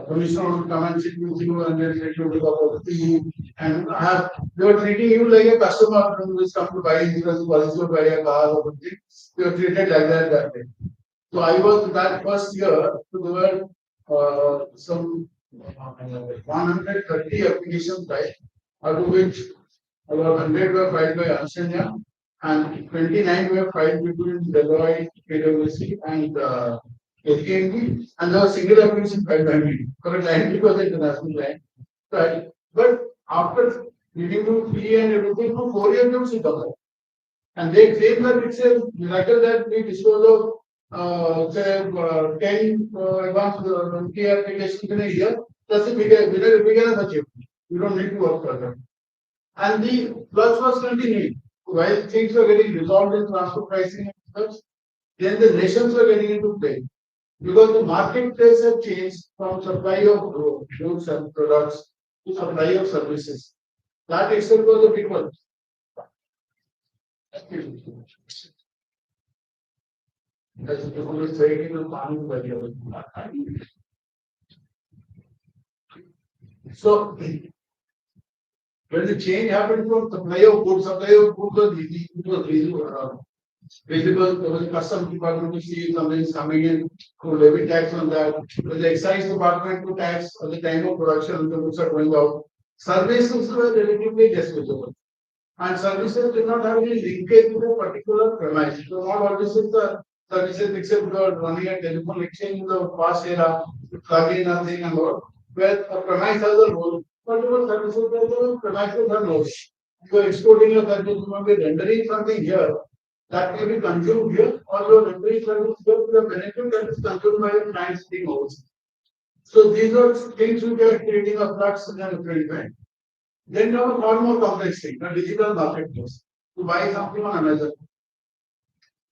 commissioner would come and sit with you and then let you look about the and have they were treating you like a customer who is come to buy insurance policy or buy a car or something. You were treated like that way. So I was that first year, so there were some 130 applications filed, out of which about 100 were filed by Ernst and Young, and 29 were filed between Deloitte, PwC, and SKMP, and there was single application filed by me for a client because the international client. Right. But after reading to fee and everything, for 4 years, they would sit down. And they claim that it's a miracle that we dispose of say 10 advanced 20 applications in a year. That's a bigger achievement. You don't need to work further. And the plus was continuing. While things were getting resolved in transfer pricing and such, then the nations were getting into play. Because the marketplace had changed from supply of goods and products to supply of services. That itself was a big one. As people were saying in the farming value. So when the change happened from supply of goods was easy, it was easy. Basically, there was a custom department to see something coming in to levy tax on that. When the excise department to tax at the time of production, the goods are going out. Services were relatively disposable. And services did not have any linkage to a particular premise. So not always the services except running a telephone exchange in the past era, plug in and thing and all, where a premise has a role. Particular services where the premises have no role. You are exporting a service, you might be rendering something here that may be consumed here, or you are rendering service here to the benefit that is consumed by the client sitting also. So these are things which are creating a flux in an agreement. Then you have a far more complex thing, a digital marketplace. To buy something on Amazon.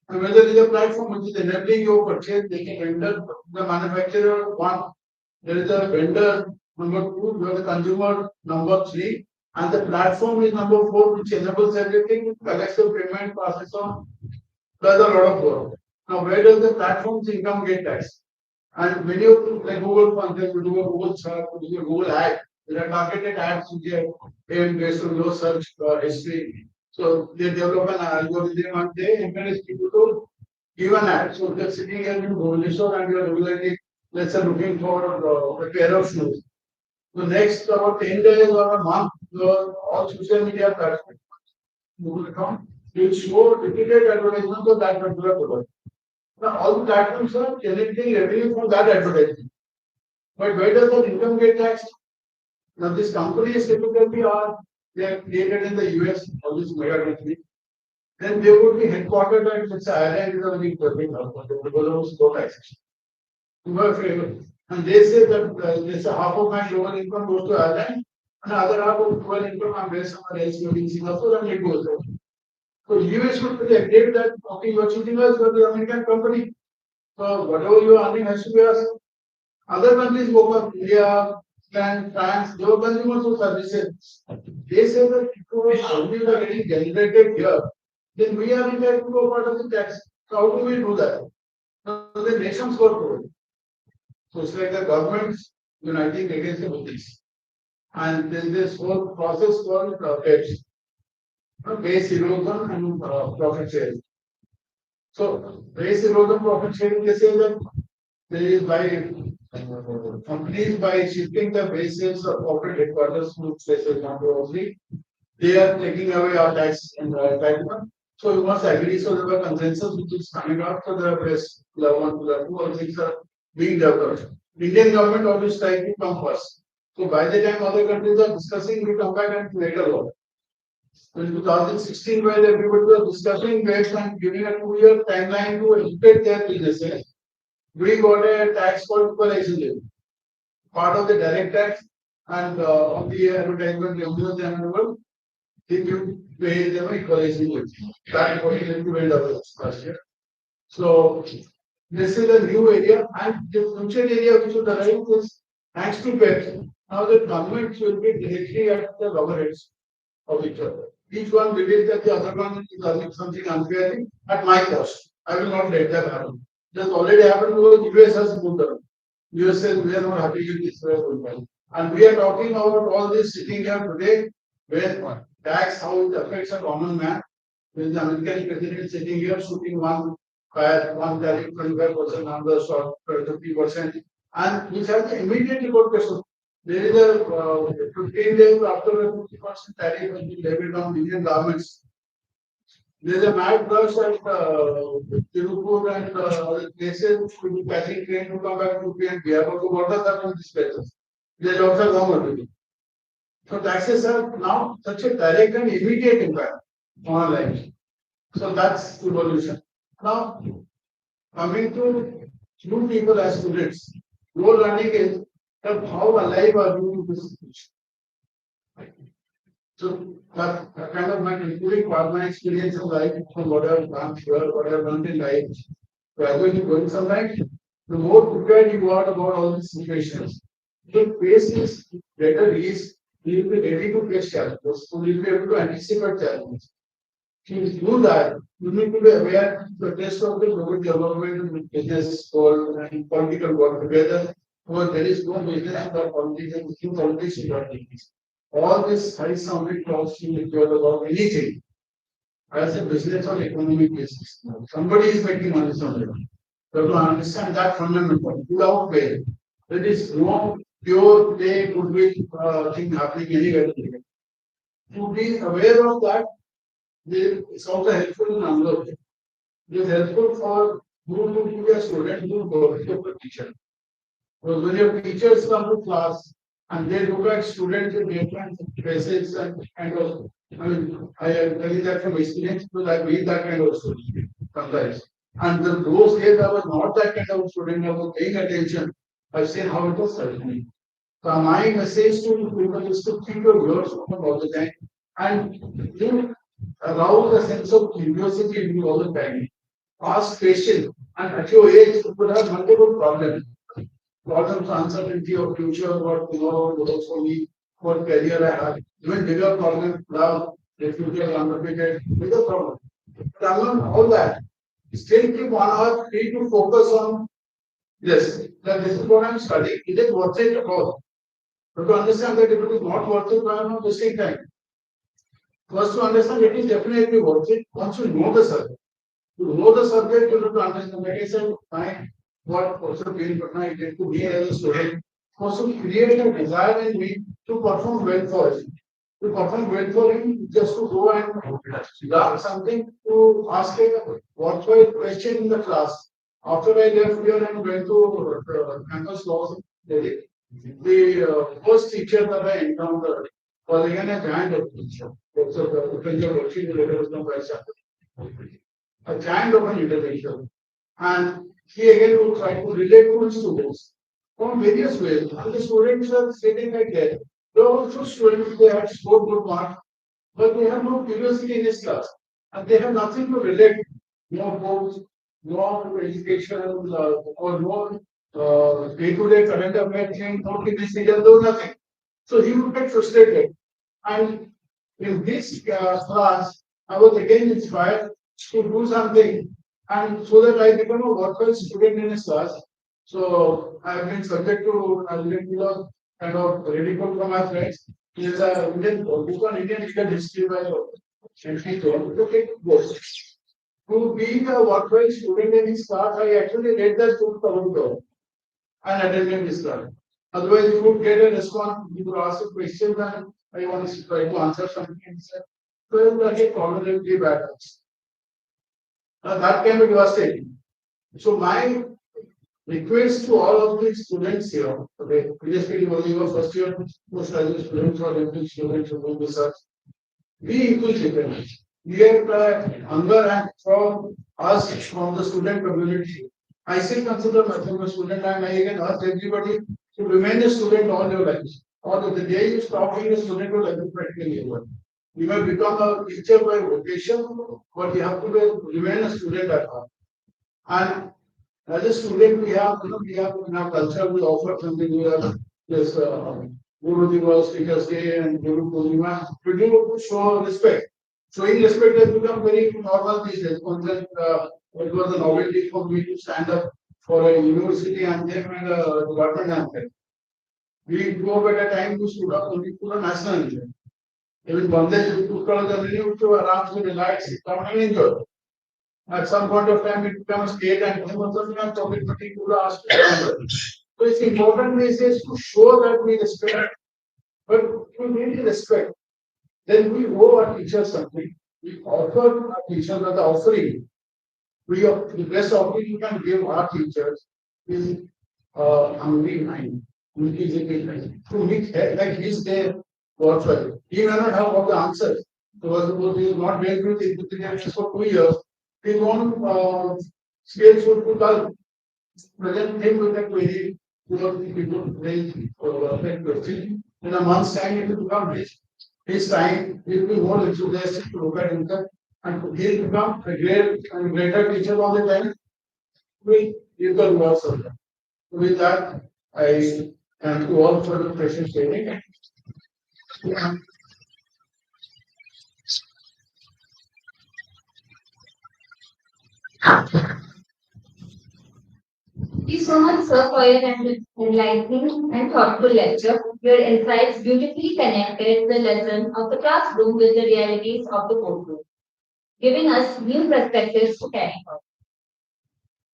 And whether it is a platform which is enabling your purchase, they can render the manufacturer one. There is a vendor number two, you have the consumer number three, and the platform is number four, which enables everything, collects the payment, passes on, does a lot of work. Now, where does the platform's income get taxed? And when you like Google function, you do a Google search, you do a Google ad, there are targeted ads which are paid based on your search history. So they develop an algorithm and they encourage people to give an ad. So they're sitting here in Google store and you're regularly, let's say, looking for a pair of shoes. The next about 10 days or a month, all social media platforms, Google account, will show repeated advertisements of that particular product. Now, all the platforms are generating revenue from that advertisement. But where does the income get taxed? Now, these companies typically are they are created in the US, all these mega companies. Then they would be headquartered at let's say Ireland is a very important hub because of slow taxation. And they say that let's say half of my global income goes to Ireland, and other half of global income I'm based somewhere else, maybe in Singapore, and it goes there. So US should really agree that okay, you are cheating us, but the American company. So whatever you are earning has to be us. Other countries, over India, France, they are consumers of services. They say that because revenues are getting generated here, then we are entitled to a part of the tax. So how do we do that? So the nations work for it. So it's like the governments uniting against the police. And then this whole process called PEPS, base erosion and profit sharing. So base erosion profit sharing, they say that there is by companies by shifting the bases of corporate headquarters to places not only they are taking away our tax and entitlement. So we must agree. So there was consensus which is coming out for the best level 1 to level 2, all things are being developed. Indian government always tries to come first. So by the time other countries are discussing, we come back and later on. In 2016, while everybody was discussing based on giving a 2-year timeline to educate their businesses, we got a tax called equalization levy. Part of the direct tax and of the advertisement revenues and if you pay them equalization levy. That $40 million last year. So this is a new area, and the future area which will arise is thanks to PEPs. Now the governments will be directly at the loggerheads of each other. Each one believes that the other one is doing something unfairly at my cost. I will not let that happen. That's already happened because US has moved on. US says we are not happy with this way. And we are talking about all this sitting here today, where tax, how it affects a common man. When the American president sitting here shooting one fire, one tariff 25%, another shot 50%, and which has immediate repercussions. There is a 15 days after the 50% tariff has been levied on Indian governments. There is a mad rush at Tirupur and other places to be catching train to come back to UP and Bihar. But what does happen in these places? Their jobs are gone already. So taxes have now such a direct and immediate impact on our lives. So that's evolution. Now, coming to you people as students, your learning is that how alive are you to this situation? So that kind of my including part my experience of life from what I've done here, what I've learned in life, gradually going sometimes, the more prepared you are about all these situations, the face is better is you will be ready to face challenges, so you will be able to anticipate challenges. To do that, you need to be aware the rest of the global development, business world, and political world together, because there is no business without politics and within politics without business. All this high sounding talks you hear about anything as a business or economic basis. Somebody is making money somewhere. You have to understand that fundamental without pay. There is no pure pay goodwill thing happening anywhere. To be aware of that, it's also helpful in another way. It is helpful for you to be a student who works with a teacher. Because when your teachers come to class and they look at students in different faces and kind of, I mean, I tell you that from experience because I've been that kind of student sometimes. And those days I was not that kind of student, I was paying attention. I've seen how it was helped me. So my message to people is to keep your ears open all the time and you arouse a sense of curiosity in you all the time. Ask questions, and at your age, you could have multiple problems. Problems, uncertainty of future, what tomorrow works for me, what career I have, even bigger problems, love, the future unrepeated, bigger problem. But among all that, still keep 1 hour free to focus on yes, that this is what I'm studying. Is it worth it at all? But to understand that if it is not worth it, why am I wasting time? First, to understand it is definitely worth it once you know the subject. To know the subject, you have to understand. Like I said, what also being Pattnaik did to me as a student, was to create a desire in me to perform well for him. To perform well for him, just to go and learn something, to ask a worthwhile question in the class. After I left here and went to campus law, the first teacher that I encountered was again a giant of teacher. A giant of an intellectual. And he again would try to relate to his students from various ways. And the students are sitting like that. They are also students, they have scored good marks, but they have no curiosity in his class. And they have nothing to relate, no books, no education, or no day-to-day current affairs, no chemistry, no nothing. So he would get frustrated. And in this class, I was again inspired to do something, and so that I become a worthwhile student in his class. So I have been subject to a little kind of ridicule from my friends. He is a Indian book on Indian legal history by Shri to take books. To being a worthwhile student in his class, I actually read that book about and attended his class. Otherwise, you would get a response, you would ask a question, and I want to try to answer something and say, so it will get cognitively bad. That can be devastating. So my request to all of the students here, okay, previously when we were first year postgraduate students or MPhil students who do research, be equal dependent. We have hunger and from us, from the student community. I still consider myself a student and I again ask everybody to remain a student all your lives. Or the day you stop being a student will be practically over. You may become a teacher by vocation, but you have to remain a student at heart. And as a student, we have in our culture, we offer something, we have this Guru Divas, Teachers Day, and Guru Purnima. We do show respect. Showing respect has become very normal these days. It was a novelty for me to stand up for a university anthem and a department anthem. We grew up at a time to stood up only for a national anthem. Even Bangladesh took the venue to around to relax, come and enjoy. At some point of time, it becomes state and community to ask. So it's important message to show that we respect, but we need respect. Then we owe our teachers something. We offer our teachers with the offering. The best offering you can give our teachers is hungry mind, inquisitive, to make like he's there worthwhile. He may not have all the answers. Suppose he is not well with engineering for 2 years. His own skills would be dull. Present him with a query to people raise or question. In a month's time, it will become rich. His time will be more enthusiastic to look at income and he'll become a great and greater teacher all the time. We give the rewards of that. With that, I thank you all for the precious training. Thank you so much, sir, for your enlightening and thoughtful lecture. Your insights beautifully connected the lesson of the classroom with the realities of the courtroom, giving us new perspectives to carry forward.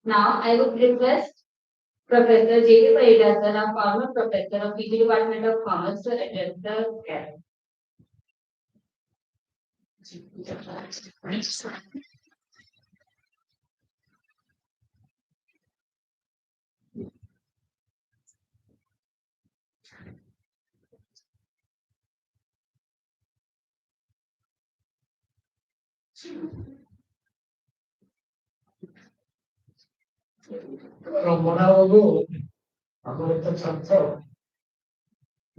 Now, I would request Professor J.K. Paridasar, our former professor of PG Department of Commerce, to address the gathering. ରମଣାବାବୁ ଆମର ତ ଛାତ୍ର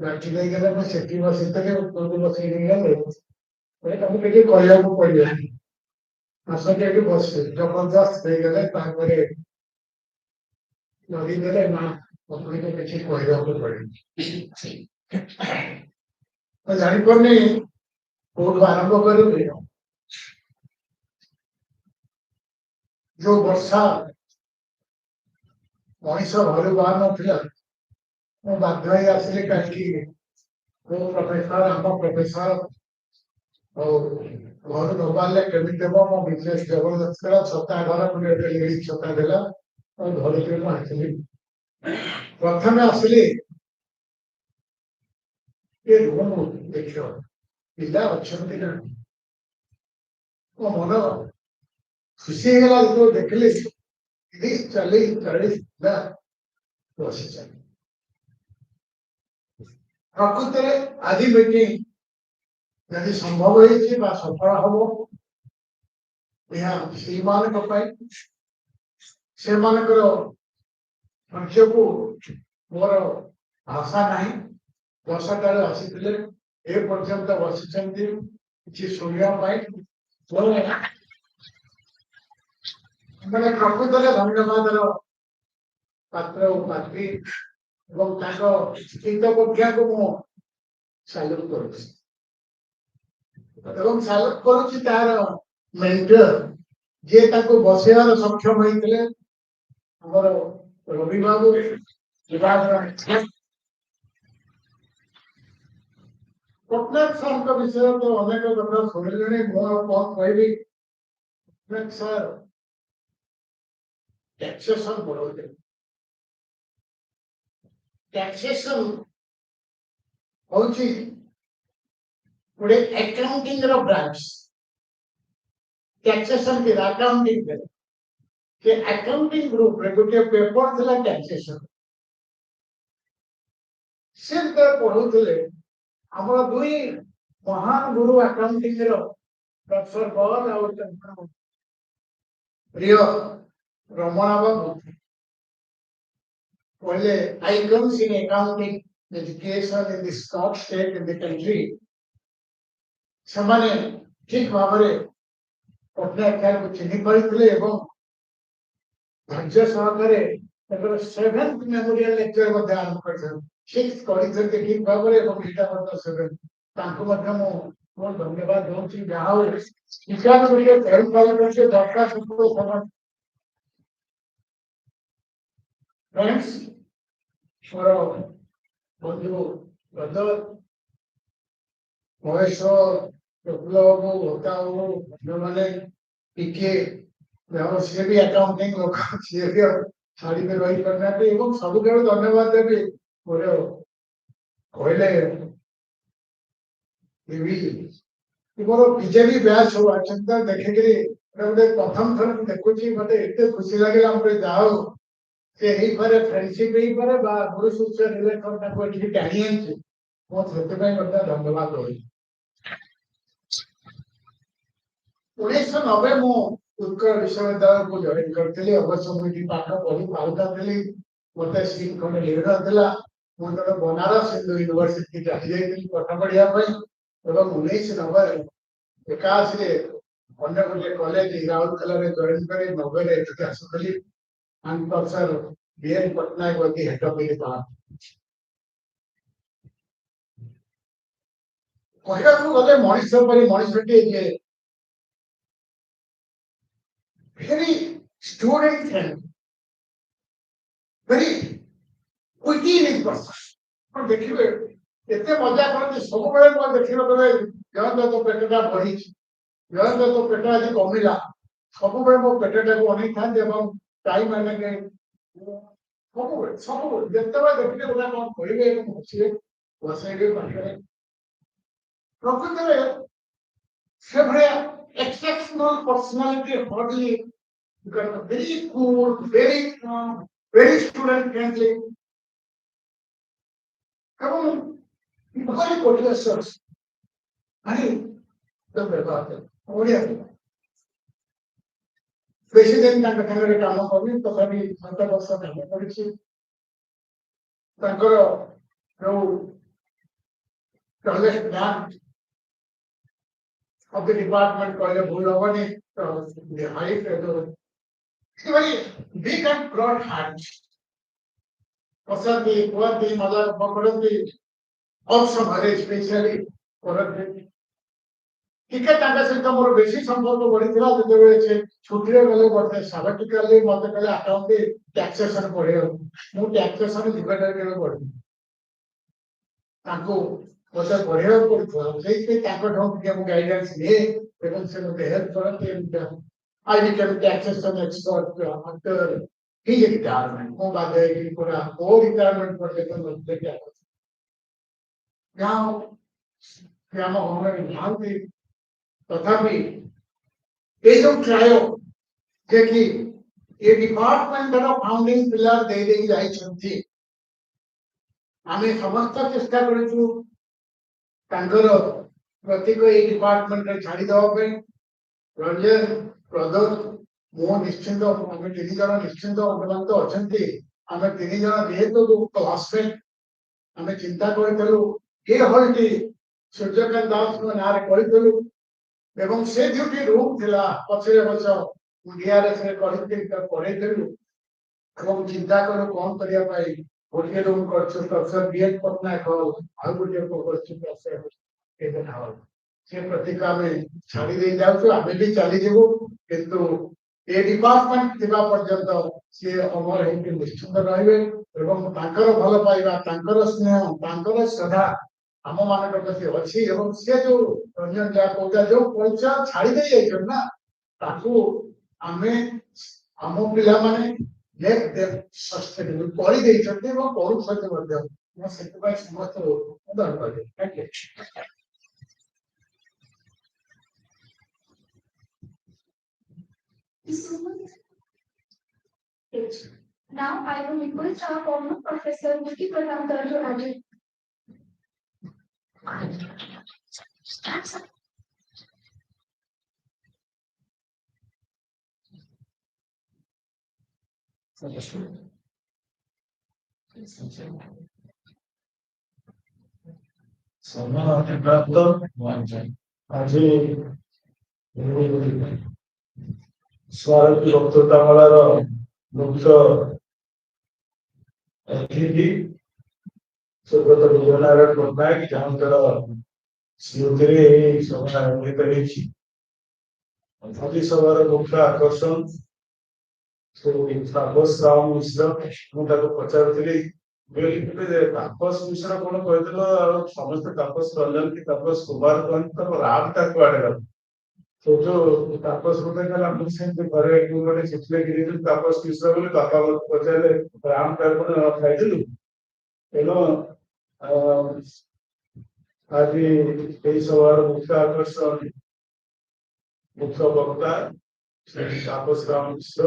ଲାଠି ଦେଇଗଲେ ମୁଁ ସେଠି ବସିଥିଲି ଉପରକୁ ବସେଇ ନେଇଗଲେ ତାକୁ ଟିକେ କହିବାକୁ ପଡିଲାନି ଆସନ୍ତି ଏଠି ବସିଲେ ଜବରଦସ୍ତ ହେଇଗଲେ ତାପରେ ଲଗେଇଦେଲେ ନା ଆପଣଙ୍କୁ କିଛି କହିବାକୁ ପଡିନି ଜାଣିପାରୁନି କୋଉଠୁ ଆରମ୍ଭ କରିବି ଯୋଉ ବର୍ଷା ମଣିଷ ଘରୁ ବାହାର ନଥିଲା ମୁଁ ବାଧ୍ୟ ହେଇ ଆସିଲି କାହିଁକି କୋଉ ପ୍ରଫେସର ଆମ ପ୍ରଫେସର ଆଉ ଘରୁ ନ ବାହାରିଲେ କେମିତି ହେବ ମୋ ବିଜନେସ ଜବରଦସ୍ତ କଲା ଛତା ଘର ଛତା ଦେଲା ଆଉ ଧରିକିରି ମୁଁ ଆସିଲି ପ୍ରଥମେ ଆସିଲି ये रूम देखियो पिला अछंती ना ମୋ ମନ ଖୁସି ହେଇଗଲା ଯେତେବେଳେ ଦେଖିଲି 30-40 ପିଲା ବସିଛନ୍ତି। ପ୍ରକୃତରେ ଆଜି ମିଟିଂ ଯଦି ସମ୍ଭବ ହେଇଛି ବା ସଫଳ ହବ ଏହା ସେଇମାନଙ୍କ ପାଇଁ ସେମାନଙ୍କର ଧୈର୍ଯ୍ୟକୁ ମୋର ଆଶା ନାହିଁ। 10ଟାରୁ ଆସିଥିଲେ ଏ ପର୍ଯ୍ୟନ୍ତ ବସିଛନ୍ତି କିଛି ଶୁଣିବା ପାଇଁ ମାନେ ପ୍ରକୃତରେ ଧନ୍ୟବାଦର ପାତ୍ର ଓ ପାତ୍ରୀ ଏବଂ ତାଙ୍କ ସ୍ଥିତ ପ୍ରଜ୍ଞାକୁ ମୁଁ ସାଲ୍ୟୁଟ କରୁଛି ଏବଂ ସାଲ୍ୟୁଟ କରୁଛି ତାର ମେଣ୍ଟର ଯିଏ ତାକୁ ବସେଇବାର ସକ୍ଷମ ହେଇଥିଲେ ଆମର ରବି ବାବୁ ବିଭାଗର ପଟ୍ଟନାୟକ ସାର୍ଙ୍କ ବିଷୟରେ ତ ଅନେକ କଥା ଶୁଣିଲେଣି ମୁଁ ଆଉ କଣ କହିବି। ପଟ୍ଟନାୟକ ସାର୍ ଟैक्सेशन बढ़ोते टैक्सेशन होची गोटे अकाउंटिंग रो ब्रांच टैक्सेशन के अकाउंटिंग के अकाउंटिंग ग्रुप रे गोटे पेपर थिला टैक्सेशन सिर्फ पढ़ुଥିଲେ हमर दुई महान गुरु अकाउंटिंग रो प्रोफेसर बॉल और प्रिय Ramana Babu, one icons in accounting education in this top state in the country. ସେମାନେ ଠିକ ଭାବରେ ପଟ୍ଟନାୟକ ସାର୍ଙ୍କୁ ଚିହ୍ନି ପାରିଥିଲେ ଏବଂ ଧୈର୍ଯ୍ୟ ସହକାରେ ତାଙ୍କର 7th ମେମୋରିଆଲ ଲେକ୍ଚର ମଧ୍ୟ ଆରମ୍ଭ କରିଛନ୍ତି। 6th କରିଛନ୍ତି ଠିକ ଭାବରେ ଏବଂ ଏଇଟା ମଧ୍ୟ 7th ତାଙ୍କୁ ମଧ୍ୟ ମୁଁ ବହୁତ ଧନ୍ୟବାଦ ଦଉଛି। ଯାହା ହଉ ଶିକ୍ଷାର ଗୋଟେ କରିପାରିଛନ୍ତି ଦରକାର ସବୁ ସମାଜ Friends, ମୋର ବନ୍ଧୁ ବ୍ରଦର ମହେଶ୍ୱର ପ୍ରଫୁଲ୍ଲ ବାବୁ ଭୋତା ବାବୁ ଅନ୍ୟମାନେ ଟିକେ ସିଏ ବି ଆକାଉଣ୍ଟିଂ ଲୋକ ସିଏ ବି ଛାଡ଼ିକି ରହିପାରିନାହାନ୍ତି ଏବଂ ସବୁଠାରୁ ଧନ୍ୟବାଦ ଦେବି ମୋର କହିଲେ ମୋର ବିଜେପି ବ୍ୟାଚ୍ ସବୁ ଅଛନ୍ତି ଦେଖିକିରି ଗୋଟେ ପ୍ରଥମ ଥର ମୁଁ ଦେଖୁଛି ମତେ ଏତେ ଖୁସି ଲାଗିଲା ମୁଁ ଯାହା ହଉ से ହେଇପାରେ ଫ୍ରେଣ୍ଡସିପ୍ ହେଇପାରେ ବା ଗୁରୁ ଶିଷ୍ୟ ରିଲେସନ ତାକୁ ଏଠିକି ଟାଣି ଆଣିଛି ମୁଁ ସେଥିପାଇଁ ମଧ୍ୟ ଧନ୍ୟବାଦ ଦଉଛି। 1990 ମୁଁ ଉତ୍କଳ ବିଶ୍ୱବିଦ୍ୟାଳୟକୁ ଜଏନ୍ କରିଥିଲି। ଅବଶ୍ୟ ମୁଁ ଏଠି ପାଠ ପଢି ପାରୁନଥିଲି ମତେ ସିଟ୍ ଖଣ୍ଡେ ମିଳୁନଥିଲା। ମୁଁ ଜଣେ ବନାରସ ହିନ୍ଦୁ ୟୁନିଭର୍ସିଟି ଚାଲି ଯାଇଥିଲି ପାଠ ପଢିବା ପାଇଁ ଏବଂ 1990 81ରେ ଅନ୍ୟ ଗୋଟେ କଲେଜ ରାଉରକେଲାରେ ଜଏନ୍ କରି 90ରେ ଏଠିକି ଆସିଥିଲି। And Professor B.N. Pattnaik was the head of the department. କହିବାକୁ ଗଲେ ମଣିଷ ପରି ମଣିଷଟିଏ ଯେ very student friend, very witty in his person. ଆପଣ ଦେଖିବେ ଏତେ ମଜା କରନ୍ତି ସବୁବେଳେ ମୁଁ ଦେଖିବାକୁ ଗଲେ ଜୟନ୍ତ ତୋ ପେଟଟା ବଢିଛି ଜୟନ୍ତ ତୋ ପେଟ ଆଜି କମିଲା ସବୁବେଳେ ମୋ ପେଟଟାକୁ ଅନେଇଥାନ୍ତି ଏବଂ टाइम आने के सब ଯେତେବେଳେ ଦେଖିଲେ ଗୋଟା କଣ କହିବେ ଏବଂ ବସିବେ ବସେଇବେ ପାଖରେ ପ୍ରକୃତରେ ସେଭଳିଆ exceptional personality hardly because very cool, very calm, very student friendly এবং very courteous ଭାରି ବ୍ୟବହାର ଓଡ଼ିଆ ବେଶୀ ଦିନ ତାଙ୍କ ସାଙ୍ଗରେ କାମ କରିନି ତଥାପି 7 ବର୍ଷ କାମ କରିଛି। ତାଙ୍କର ଯୋଉ toilet plant of the department କହିଲେ ଭୁଲ ହବନି the height very big and broad heart ପସନ୍ତି କୁହନ୍ତି ମଜାକ କରନ୍ତି ଅଫ୍ ସମୟରେ ସ୍ପେଶାଲି କରନ୍ତି ଟିକେ ତାଙ୍କ ସହିତ ମୋର ବେଶୀ ସମ୍ପର୍କ ବଢିଥିଲା ଯେତେବେଳେ ସେ ଛୁଟିରେ ଗଲେ ମୋତେ ସାବାଟିକାଲି ମତେ କହିଲେ ଆକାଉଣ୍ଟ ଟ୍ୟାକ୍ସେସନ ପଢେଇବାକୁ ମୁଁ ଟ୍ୟାକ୍ସେସନ ଜୀବନରେ କେବେ ପଢିନି ତାଙ୍କୁ ମତେ ପଢେଇବାକୁ ପଡୁଥିଲା ସେଇଥିପାଇଁ ତାଙ୍କଠୁ ଟିକେ ମୁଁ ଗାଇଡାନ୍ସ ନିଏ ଏବଂ ସେ ମୋତେ ହେଲ୍ପ କରନ୍ତି I became taxation expert after his retirement ମୁଁ ବାଧ୍ୟ ହେଇକି ପୁରା ମୋ ରିଟାୟାରମେଣ୍ଟ ପର୍ଯ୍ୟନ୍ତ ଆମ ଗଭର୍ଣ୍ଣମେଣ୍ଟ ନାହାନ୍ତି ତଥାପି ଏଇ ଯୋଉ ଟ୍ରାୟ ଯେ କି ଏ ଡିପାର୍ଟମେଣ୍ଟର ଫାଉଣ୍ଡିଂ ପିଲାର ଦେଇଦେଇ ଯାଇଛନ୍ତି ଆମେ ସମସ୍ତ ଚେଷ୍ଟା କରିଛୁ ତାଙ୍କର ପ୍ରତୀକ ଏଇ ଡିପାର୍ଟମେଣ୍ଟରେ ଛାଡ଼ିଦେବା ପାଇଁ ରଞ୍ଜନ ପ୍ରଦୋଷ ମୁଁ ନିଶ୍ଚିନ୍ତ ଆମେ 3 ଜଣ ନିଶ୍ଚିନ୍ତ ଅଭିନନ୍ଦ ଅଛନ୍ତି ଆମେ 3 ଜଣ ଯେହେତୁ କ୍ଲାସମେଟ୍ ଆମେ ଚିନ୍ତା କରିଥିଲୁ ଏ ହଲଟି ସୂର୍ଯ୍ୟକାନ୍ତ ଦାସଙ୍କ ନାଁରେ କରିଥିଲୁ ଏବଂ ସେ ଯୋଉଠି ରୁମ୍ ଥିଲା ପଛରେ ପଛ ଡିଆର୍ଏସ୍ରେ ପଢେଇଥିଲୁ ଏବଂ ଚିନ୍ତା କରୁ କଣ କରିବା ପାଇଁ ଗୋଟିଏ ରୁମ୍ କରିଛୁ ପ୍ରଫେସର B.N. ପଟ୍ଟନାୟକ ହଲ୍ ଆଉ ଗୋଟିଏ କରିଛୁ ପ୍ରଫେସର କେବନ ହଲ୍ ସେ ପ୍ରତୀକ ଆମେ ଛାଡ଼ି ଦେଇ ଯାଉଛୁ ଆମେ ବି ଚାଲିଯିବୁ କିନ୍ତୁ ଏ ଡିପାର୍ଟମେଣ୍ଟ ଥିବା ପର୍ଯ୍ୟନ୍ତ ସିଏ ଅମର ହେଇକି ନିଶ୍ଚିନ୍ତ ରହିବେ ଏବଂ ତାଙ୍କର ଭଲ ପାଇବା ତାଙ୍କର ସ୍ନେହ ତାଙ୍କର ଶ୍ରଦ୍ଧା ଆମ ମାନଙ୍କ ପ୍ରତି ଅଛି ଏବଂ ସେ ଯୋଉ ରଞ୍ଜନ ଯାହା କହୁଥିଲା ଯୋଉ ପରିଚୟ ଛାଡ଼ି ଦେଇ ଯାଇଛନ୍ତି ନା ତାକୁ ଆମେ ଆମ ପିଲାମାନେ କରିଦେଇଛନ୍ତି ଏବଂ କରୁଛନ୍ତି ମଧ୍ୟ ମୁଁ ସେଥିପାଇଁ ସମସ୍ତଙ୍କୁ ଧନ୍ୟବାଦ Now I will request our former Professor Vicky Pradhan to add it. ସମୟ ଅତିକ୍ରାନ୍ତ ଆଜି ସ୍ମାରକୀ ବକ୍ତୃତାମାଳାର ମୁଖ୍ୟ ଅତିଥି ସ୍ୱର୍ଗତ ବିଜୟନାରାୟଣ ପଟ୍ଟନାୟକ ଯାହାଙ୍କର ସ୍ମୃତିରେ ଏହି ସଭା ଆୟୋଜିତ ହେଇଛି ଆଜି ସଭାର ମୁଖ୍ୟ ଆକର୍ଷଣ ଶ୍ରୀ ତାପସ ରାମ ମିଶ୍ର ମୁଁ ତାକୁ ପଚାରୁଥିଲି ତାପସ ମିଶ୍ର କଣ କହିଥିଲ ଆଉ ସମସ୍ତେ ତାପସ ରଞ୍ଜନ କି ତାପସ କୁମାର କହନ୍ତି ତମ ରାମଟା କୁଆଡେ ଗଲା ସେଠୁ ତାପସ ଗୋଟେ ଗଲା ମୁଁ ସେମିତି ଘରେ ଗୋଟେ ଚିଠି ଲେଖିଦେଇଥିଲି ତାପସ ମିଶ୍ର ବୋଲି ବାପା ମତେ ପଚାରିଲେ ରାମଟା କଣ ଖାଇଥିଲୁ ତେଣୁ ଆଜି ଏହି ସଭାର ମୁଖ୍ୟ ଆକର୍ଷଣ ମୁଖ୍ୟ ବକ୍ତା ଶ୍ରୀ ତାପସ ରାମ ମିଶ୍ର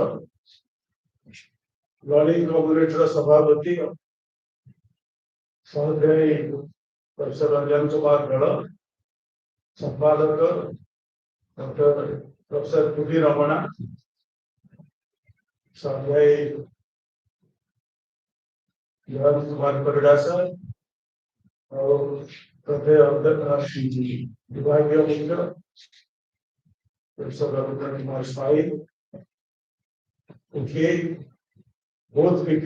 ଲର୍ଣ୍ଣିଂ କମ୍ୟୁନିଟିର ସଭାପତି ସହଧ୍ୟାୟୀ ପ୍ରଫେସର ରଞ୍ଜନ କୁମାର ବେଳ ସମ୍ପାଦକ ଡକ୍ଟର ପ୍ରଫେସର ପୁରୀ ରମଣା ସହଧ୍ୟାୟୀ ଜୟନ୍ତ କୁମାର ପରିଡ଼ା ସାର୍ ଆଉ ବିଭାଗୀୟ ମୁଖ୍ୟ professor Rabindra Kumar Swain both PK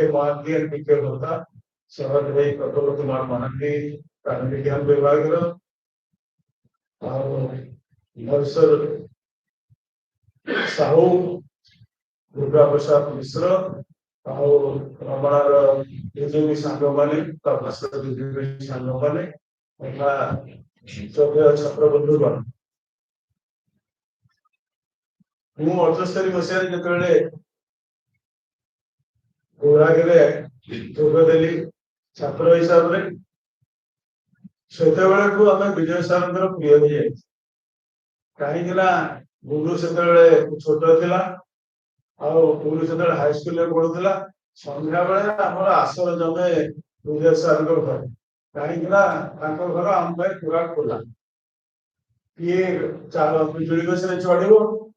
Mahanti and PK Gota, Sahadhyayi Pratol Kumar Mahanti, Pranidhyan Vivagra, Professor Sahu, Durga Prasad Misra, Ramana BJP Sangamane, Tapas BJP Sangamane, Chhatra Bandhuban. ମୁଁ 78 ମସିହାରେ ଯେତେବେଳେ ଗୁରୁବାରରେ ଯୋଗ ଦେଲି ଛାତ୍ର ହିସାବରେ ସେତେବେଳଠୁ ଆମେ ବିଜୟ ସାରଙ୍କର ପ୍ରିୟ ହେଇଯାଇଛି କାହିଁକି ନା ଗୁରୁ ସେତେବେଳେ ଛୋଟ ଥିଲା ଆଉ ଗୁରୁ ସେତେବେଳେ ହାଇସ୍କୁଲରେ ପଢୁଥିଲା ସନ୍ଧ୍ୟାବେଳେ ଆମର ଆସର ଜମେ ବିଜୟ ସାରଙ୍କ ଘରେ କାହିଁକି ନା ତାଙ୍କ ଘର ଆମ ପାଇଁ ପୁରା ଖୋଲା କିଏ ବିଜୁଳି ଗଛରେ ଚଢିବ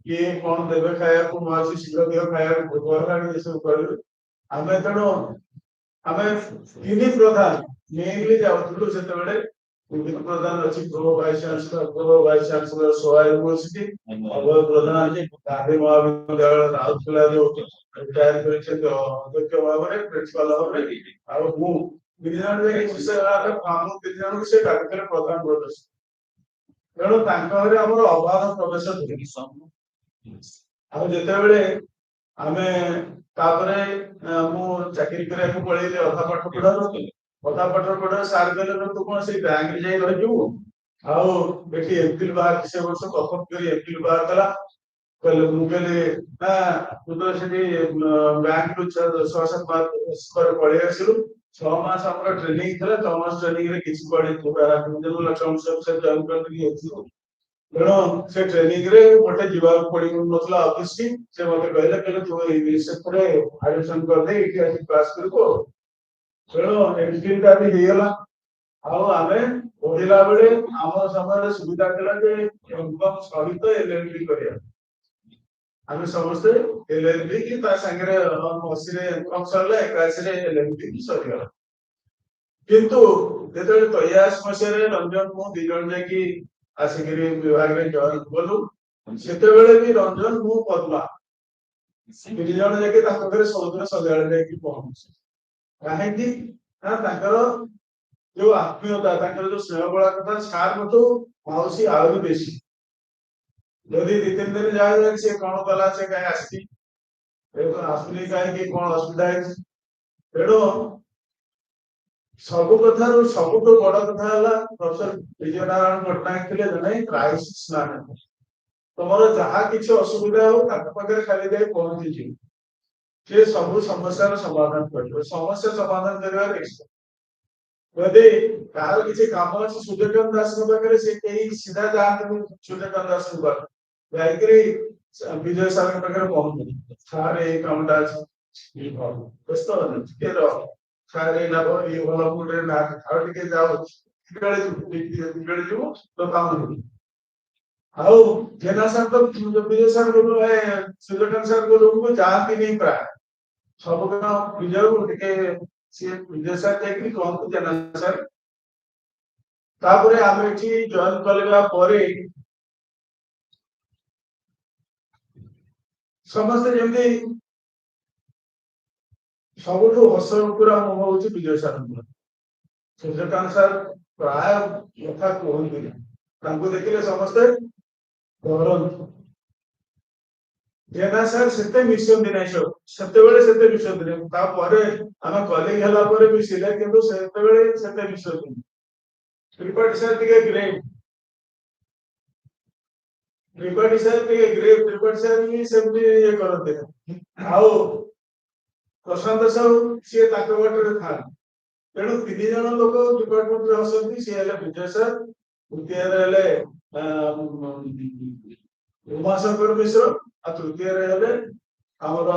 କିଏ କଣ ଦେବେ ଖାଇବାକୁ ମାଉସୀ ଶୀଘ୍ର ଦିଅ ଖାଇବାକୁ ଭୋକ ହେଲାଣି ଏସବୁ କରିବେ ଆମେ ତେଣୁ ଆମେ 3 ପ୍ରଧାନ ମେନଲି ଯାଉଥିଲୁ ସେତେବେଳେ ବିଭିନ୍ନ ପ୍ରଧାନ ଅଛି pro vice chancellor SOA university Abhay Pradhan ଅଛି ଗାନ୍ଧୀ ମହାବିଦ୍ୟାଳୟ ରାଉରକେଲା ଯୋଉ ରିଟାୟାର କରିଛନ୍ତି ଅଧ୍ୟକ୍ଷ ଭାବରେ ପ୍ରିନ୍ସିପାଲ ଭାବରେ ଆଉ ମୁଁ 3 ଜଣ ଯାଇକି ଆମ 3 ଜଣଙ୍କୁ ସେ ଡାକିଥିଲେ ପ୍ରଧାନ ପ୍ରଦର୍ଶନ ତେଣୁ ତାଙ୍କ ଘରେ ଆମର ଅବାଧ ପ୍ରବେଶ ଥିଲା ଆଉ ଯେତେବେଳେ ଆମେ ତାପରେ ମୁଁ ଚାକିରି କରିବାକୁ ପଳେଇଲି ଅଧା ପାଠ ପଢା ସାର୍ କହିଲେ ତୁ କଣ ସେଇ ବ୍ୟାଙ୍କରେ ଯାଇ ରହିଯିବୁ ଆଉ ଏଠି ଏପ୍ରିଲ ବାହାର ସେ ବର୍ଷ ପ୍ରଥମ କରି ଏପ୍ରିଲ ବାହାର କଲା କହିଲେ ମୁଁ କହିଲି ନା ତୁ ତ ସେଠି ବ୍ୟାଙ୍କରୁ 6-7 ମାସ ପରେ ପଳେଇ ଆସିଲୁ 6 ମାସ ଆମର ଟ୍ରେନିଂ ଥିଲା 6 ମାସ ଟ୍ରେନିଂ ରେ କିଛି ପଢି ଇଣ୍ଡିଭିଜୁଆଲ ଆକାଉଣ୍ଟ ସବସେଟ ଜଏନ୍ କରିକି ହେଇଥିଲୁ ତେଣୁ ସେ ଟ୍ରେନିଂ ରେ ଗୋଟେ ଯିବାକୁ ପଡିନଥିଲା ଅଫିସ ସେ ମତେ କହିଲେ ତୁ ଏଇ ସେତରେ ଆଡମିସନ କରିଦେ ଏଇଠି ଆସି କ୍ଲାସ କରିବୁ ତେଣୁ ଏଣ୍ଟ୍ରିଟା ବି ହେଇଗଲା ଆଉ ଆମେ ପଢିଲା ବେଳେ ଆମ ସମୟରେ ସୁବିଧା ଥିଲା ଯେ ଇନକମ ସହିତ ଏଲଏଲବି କରିବା ଆମେ ସମସ୍ତେ ଏଲଏଲବି କି ତା ସାଙ୍ଗରେ 80 ରେ ଇନକମ ସରିଲା 81 ରେ ଏଲଏଲବି ବି ସରିଗଲା କିନ୍ତୁ ଯେତେବେଳେ 83 ମସିହାରେ ରଞ୍ଜନ ମୁଁ ଦି ଜଣ ଯାଇକି ଆସିକିରି ବିଭାଗରେ ଜଏନ କଲୁ ସେତେବେଳେ ବି ରଞ୍ଜନ ମୁଁ ପଦ୍ମା ତିନି ଜଣ ଯାଇକି ତାଙ୍କ ପାଖରେ ସବୁଦିନ ସନ୍ଧ୍ୟାବେଳେ ଯାଇକି ପହଞ୍ଚୁ କାହିଁକି ନା ତାଙ୍କର ଯୋଉ ଆତ୍ମୀୟତା ତାଙ୍କର ଯୋଉ ସ୍ନେହ ବଳା କଥା ସାର୍ଙ୍କଠୁ ମାଉସୀ ଆହୁରି ବେଶୀ ଯଦି 2-3 ଦିନ ଯାଏ ସେ କଣ କଲା ସେ କାହିଁ ଆସିଛି ଆସୁନି କାହିଁକି କଣ ଅସୁବିଧା ହେଇଛି ତେଣୁ ସବୁ କଥାରୁ ସବୁଠୁ ବଡ କଥା ହେଲା ପ୍ରଫେସର ବିଜୟ ନାରାୟଣ ପଟ୍ଟନାୟକ ଥିଲେ ଜଣେ କ୍ରାଇସିସ୍ ମ୍ୟାନେଜର ତମର ଯାହା କିଛି ଅସୁବିଧା ହଉ ତାଙ୍କ ପାଖରେ ଖାଲି ଯାଇ ପହଞ୍ଚିଯିବ ସେ ସବୁ ସମସ୍ୟାର ସମାଧାନ କରିବ ସମସ୍ୟା ସମାଧାନ କରିବାର ଏକ୍ସପର୍ଟ ଯଦି କାହାର କିଛି କାମ ଅଛି ସୂର୍ଯ୍ୟକାନ୍ତ ଦାସଙ୍କ ପାଖରେ ସେ କେହି ସିଧା ଯାଆନ୍ତି ସୂର୍ଯ୍ୟକାନ୍ତ ଦାସଙ୍କ ପାଖରେ ଯାଇକିରି ବିଜୟ ସାରଙ୍କ ପାଖରେ ପହଞ୍ଚୁ ସାର୍ ଏଇ କାମଟା ଅଛି ବ୍ୟସ୍ତ ଟିକେ ରହ ସାର୍ ଏଇ ଲାଭ ଇଏ ଭଲ କୋଉଠି ନା ଆଉ ଟିକେ ଯାଉ ଯିବୁ ତ କାମ ଆଉ ଜେନା ସାର୍ ତ ବିଜୟ ସାର୍ ସୂର୍ଯ୍ୟକାନ୍ତ ସାର୍ ରୁମକୁ ଯାଆନ୍ତିନି ପ୍ରାୟ ସବୁ କାମ ବିଜୟକୁ ଟିକେ ସିଏ ବିଜୟ ସାର୍ ଯାଇକିରି କହନ୍ତୁ ଜେନା ସାର୍ ତାପରେ ଆମେ ଏଠି ଜଏନ କରିବା ପରେ ସମସ୍ତେ ଯେମିତି ସବୁଠୁ ହସ ପୁରା ମୁହଁ ହଉଛି ବିଜୟ ସାରଙ୍କର ସୂର୍ଯ୍ୟକାନ୍ତ ସାର୍ ପ୍ରାୟ କଥା କୁହନ୍ତିନି ତାଙ୍କୁ ଦେଖିଲେ ସମସ୍ତେ ଡରନ୍ତି ଜେନା ସାର୍ ସେତେ ମିଶନ୍ତି ନାହିଁ ସବୁ ସେତେବେଳେ ସେତେ ମିଶନ୍ତି ନାହିଁ ତାପରେ ଆମେ କଲିଗ ହେଲା ପରେ ମିଶିଲେ କିନ୍ତୁ ସେତେବେଳେ ସେତେ ମିଶନ୍ତି ତ୍ରିପାଠୀ ସାର୍ ଟିକେ ଗ୍ରେଟ୍ ତ୍ରିପାଠୀ ସାର୍ ବି ସେମିତି ଇଏ କରନ୍ତି ଆଉ ପ୍ରଶାନ୍ତ ସାହୁ ସିଏ ତାଙ୍କ ବାଟରେ ଥାନ୍ତି ତେଣୁ 3 ଜଣ ଲୋକ ଡିପାର୍ଟମେଣ୍ଟରେ ଅଛନ୍ତି ସିଏ ହେଲେ ବିଜୟ ସାର୍ ଦ୍ୱିତୀୟରେ ହେଲେ ଉମାଶଙ୍କର ମିଶ୍ର ଆଉ ତୃତୀୟରେ ହେଲେ ଆମର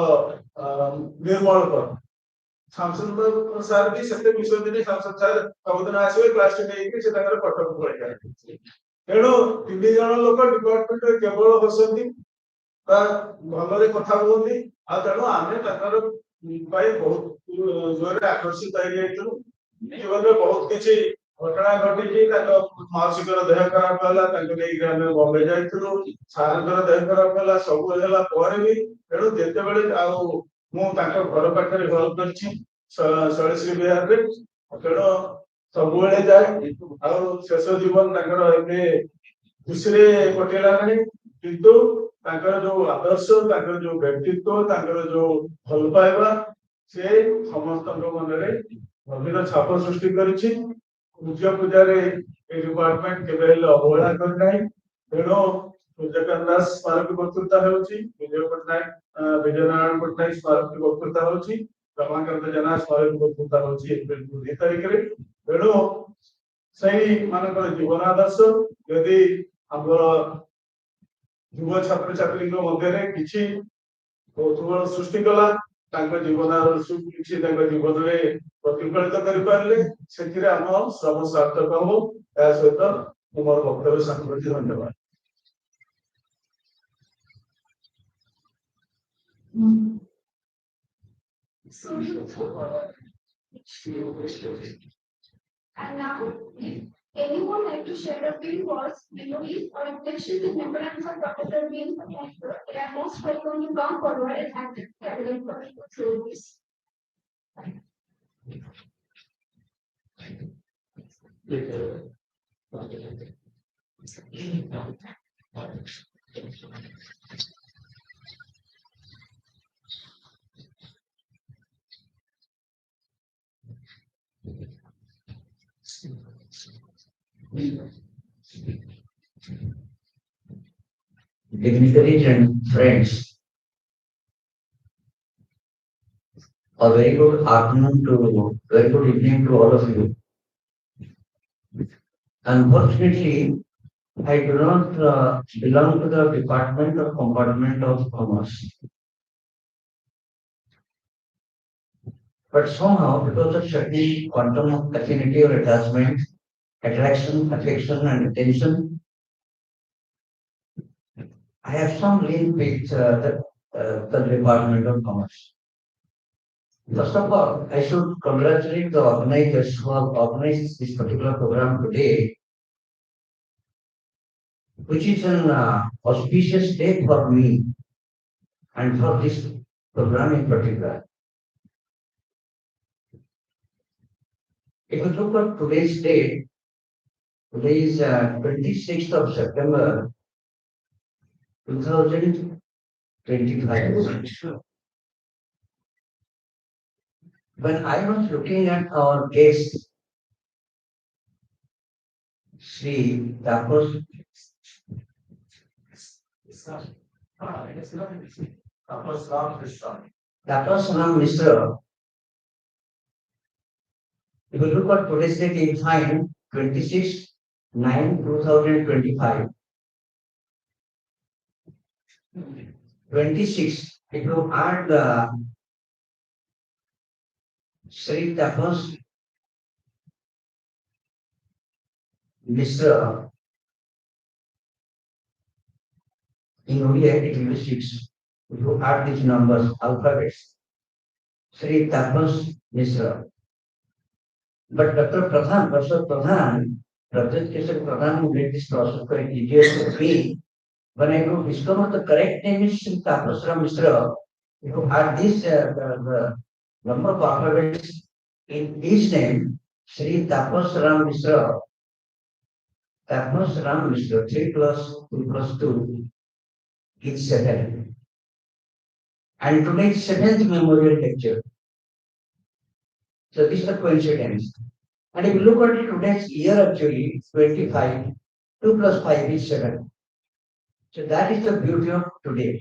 ନିର୍ମଳ ସାମସନ ସାର୍ ବି ସେତେ ମିଶନ୍ତିନି ସାମସନ ସାର୍ ସବୁଦିନ ଆସିବେ କ୍ଲାସ ନେଇକି ସେ ତାଙ୍କର କଟକ ପଳେଇ ତେଣୁ 3 ଜଣ ଲୋକ ଡିପାର୍ଟମେଣ୍ଟରେ କେବଳ ବସନ୍ତି ବା ଭଲରେ କଥା କୁହନ୍ତି ଆଉ ତେଣୁ ଆମେ ତାଙ୍କର ପାଇଁ ବହୁତ ଜୋରରେ ଆକର୍ଷିତ ହେଇଯାଇଥିଲୁ ଜୀବନରେ ବହୁତ କିଛି ଘଟଣା ଘଟିଛି ତାଙ୍କ ମାଉସୀଙ୍କର ଦେହ ଖରାପ ହେଲା ତାଙ୍କୁ ନେଇକି ଆମେ ବମ୍ବେ ଯାଇଥିଲୁ ସାରଙ୍କର ଦେହ ଖରାପ ହେଲା ସବୁ ହେଲା ପରେ ବି ତେଣୁ ଯେତେବେଳେ ଆଉ ମୁଁ ତାଙ୍କ ଘର ପାଖରେ ଘର କରିଛି ଶୈଳଶ୍ରୀ ବିହାରରେ ତେଣୁ ସବୁବେଳେ ଯାଏ ଆଉ ଶେଷ ଜୀବନ ତାଙ୍କର ଏବେ ଖୁସିରେ କଟିଲା ନାହିଁ କିନ୍ତୁ ତାଙ୍କର ଯୋଉ ଆଦର୍ଶ ତାଙ୍କର ଯୋଉ ବ୍ୟକ୍ତିତ୍ୱ ତାଙ୍କର ଯୋଉ ଭଲ ପାଇବା ସେ ସମସ୍ତଙ୍କ ମନରେ ଗଭୀର ଛାପ ସୃଷ୍ଟି କରିଛି ପୂଜ୍ୟ ପୂଜାରେ ଏ ଡିପାର୍ଟମେଣ୍ଟ କେବେ ହେଲେ ଅବହେଳା କରିନାହିଁ ତେଣୁ ସୂର୍ଯ୍ୟକାନ୍ତ ଦାସ ସ୍ମାରକ ବକ୍ତୃତା ହେଉଛି ବିଜୟ ନାରାୟଣ ପଟ୍ଟନାୟକ ସ୍ମାରକ ବକ୍ତୃତା ହେଉଛି ରମାକାନ୍ତ ଜେନା ସ୍ମାରକ ବକ୍ତୃତା ହେଉଛି ଏପ୍ରିଲ 2 ତାରିଖରେ ତେଣୁ ସେଇ ମାନଙ୍କର ଜୀବନ ଆଦର୍ଶ ଯଦି ଆମର ଯୁବ ଛାତ୍ରଛାତ୍ରୀଙ୍କ ମଧ୍ୟରେ କିଛି କୌତୁହଳ ସୃଷ୍ଟି କଲା ତାଙ୍କ ଜୀବନ କିଛି ତାଙ୍କ ଜୀବନରେ ପ୍ରତିଫଳିତ କରିପାରିଲେ ସେଥିରେ ଆମ ଶ୍ରମ ସାର୍ଥକ ହବ ଏହା ସହିତ ମୁଁ ମୋର ବକ୍ତବ୍ୟ ସାଙ୍ଗ କରୁଛି ଧନ୍ୟବାଦ And now, if anyone like to share a few words, memories, or reflections in remembrance of Professor being they are most welcome to come forward and active capital through this. Dignitaries and friends, A very good afternoon to very good evening to all of you. Unfortunately, I do not belong to the department or compartment of commerce. But somehow, because of certain quantum of affinity or attachment, attraction, affection, and attention, I have some link with the department of commerce. First of all, I should congratulate the organizers who have organized this particular program today, which is an auspicious day for me and for this program in particular. If you look at today's date, today is 26th of September 2025. When I was looking at our guest, Shri, Tapas, Tapas Misra, if you look at today's date, you will find 26/9/2025. 26, if you add the Shri Tapas Misra, in Odia it will be 6. If you add these numbers, alphabets, Shri Tapas Misra. But Dr. Pradhan, Professor Pradhan, Dr. Pradhan who did this process for easier for me, when I could discover the correct name is Shri Tapas Misra, if you add this, the number of alphabets in each name, Shri Tapas Misra, Tapas Misra, 3 plus 2 plus 2 is 7. And today's 7th memorial lecture. So this is a coincidence. And if you look at today's year actually, 25, 2 plus 5 is 7. So that is the beauty of today.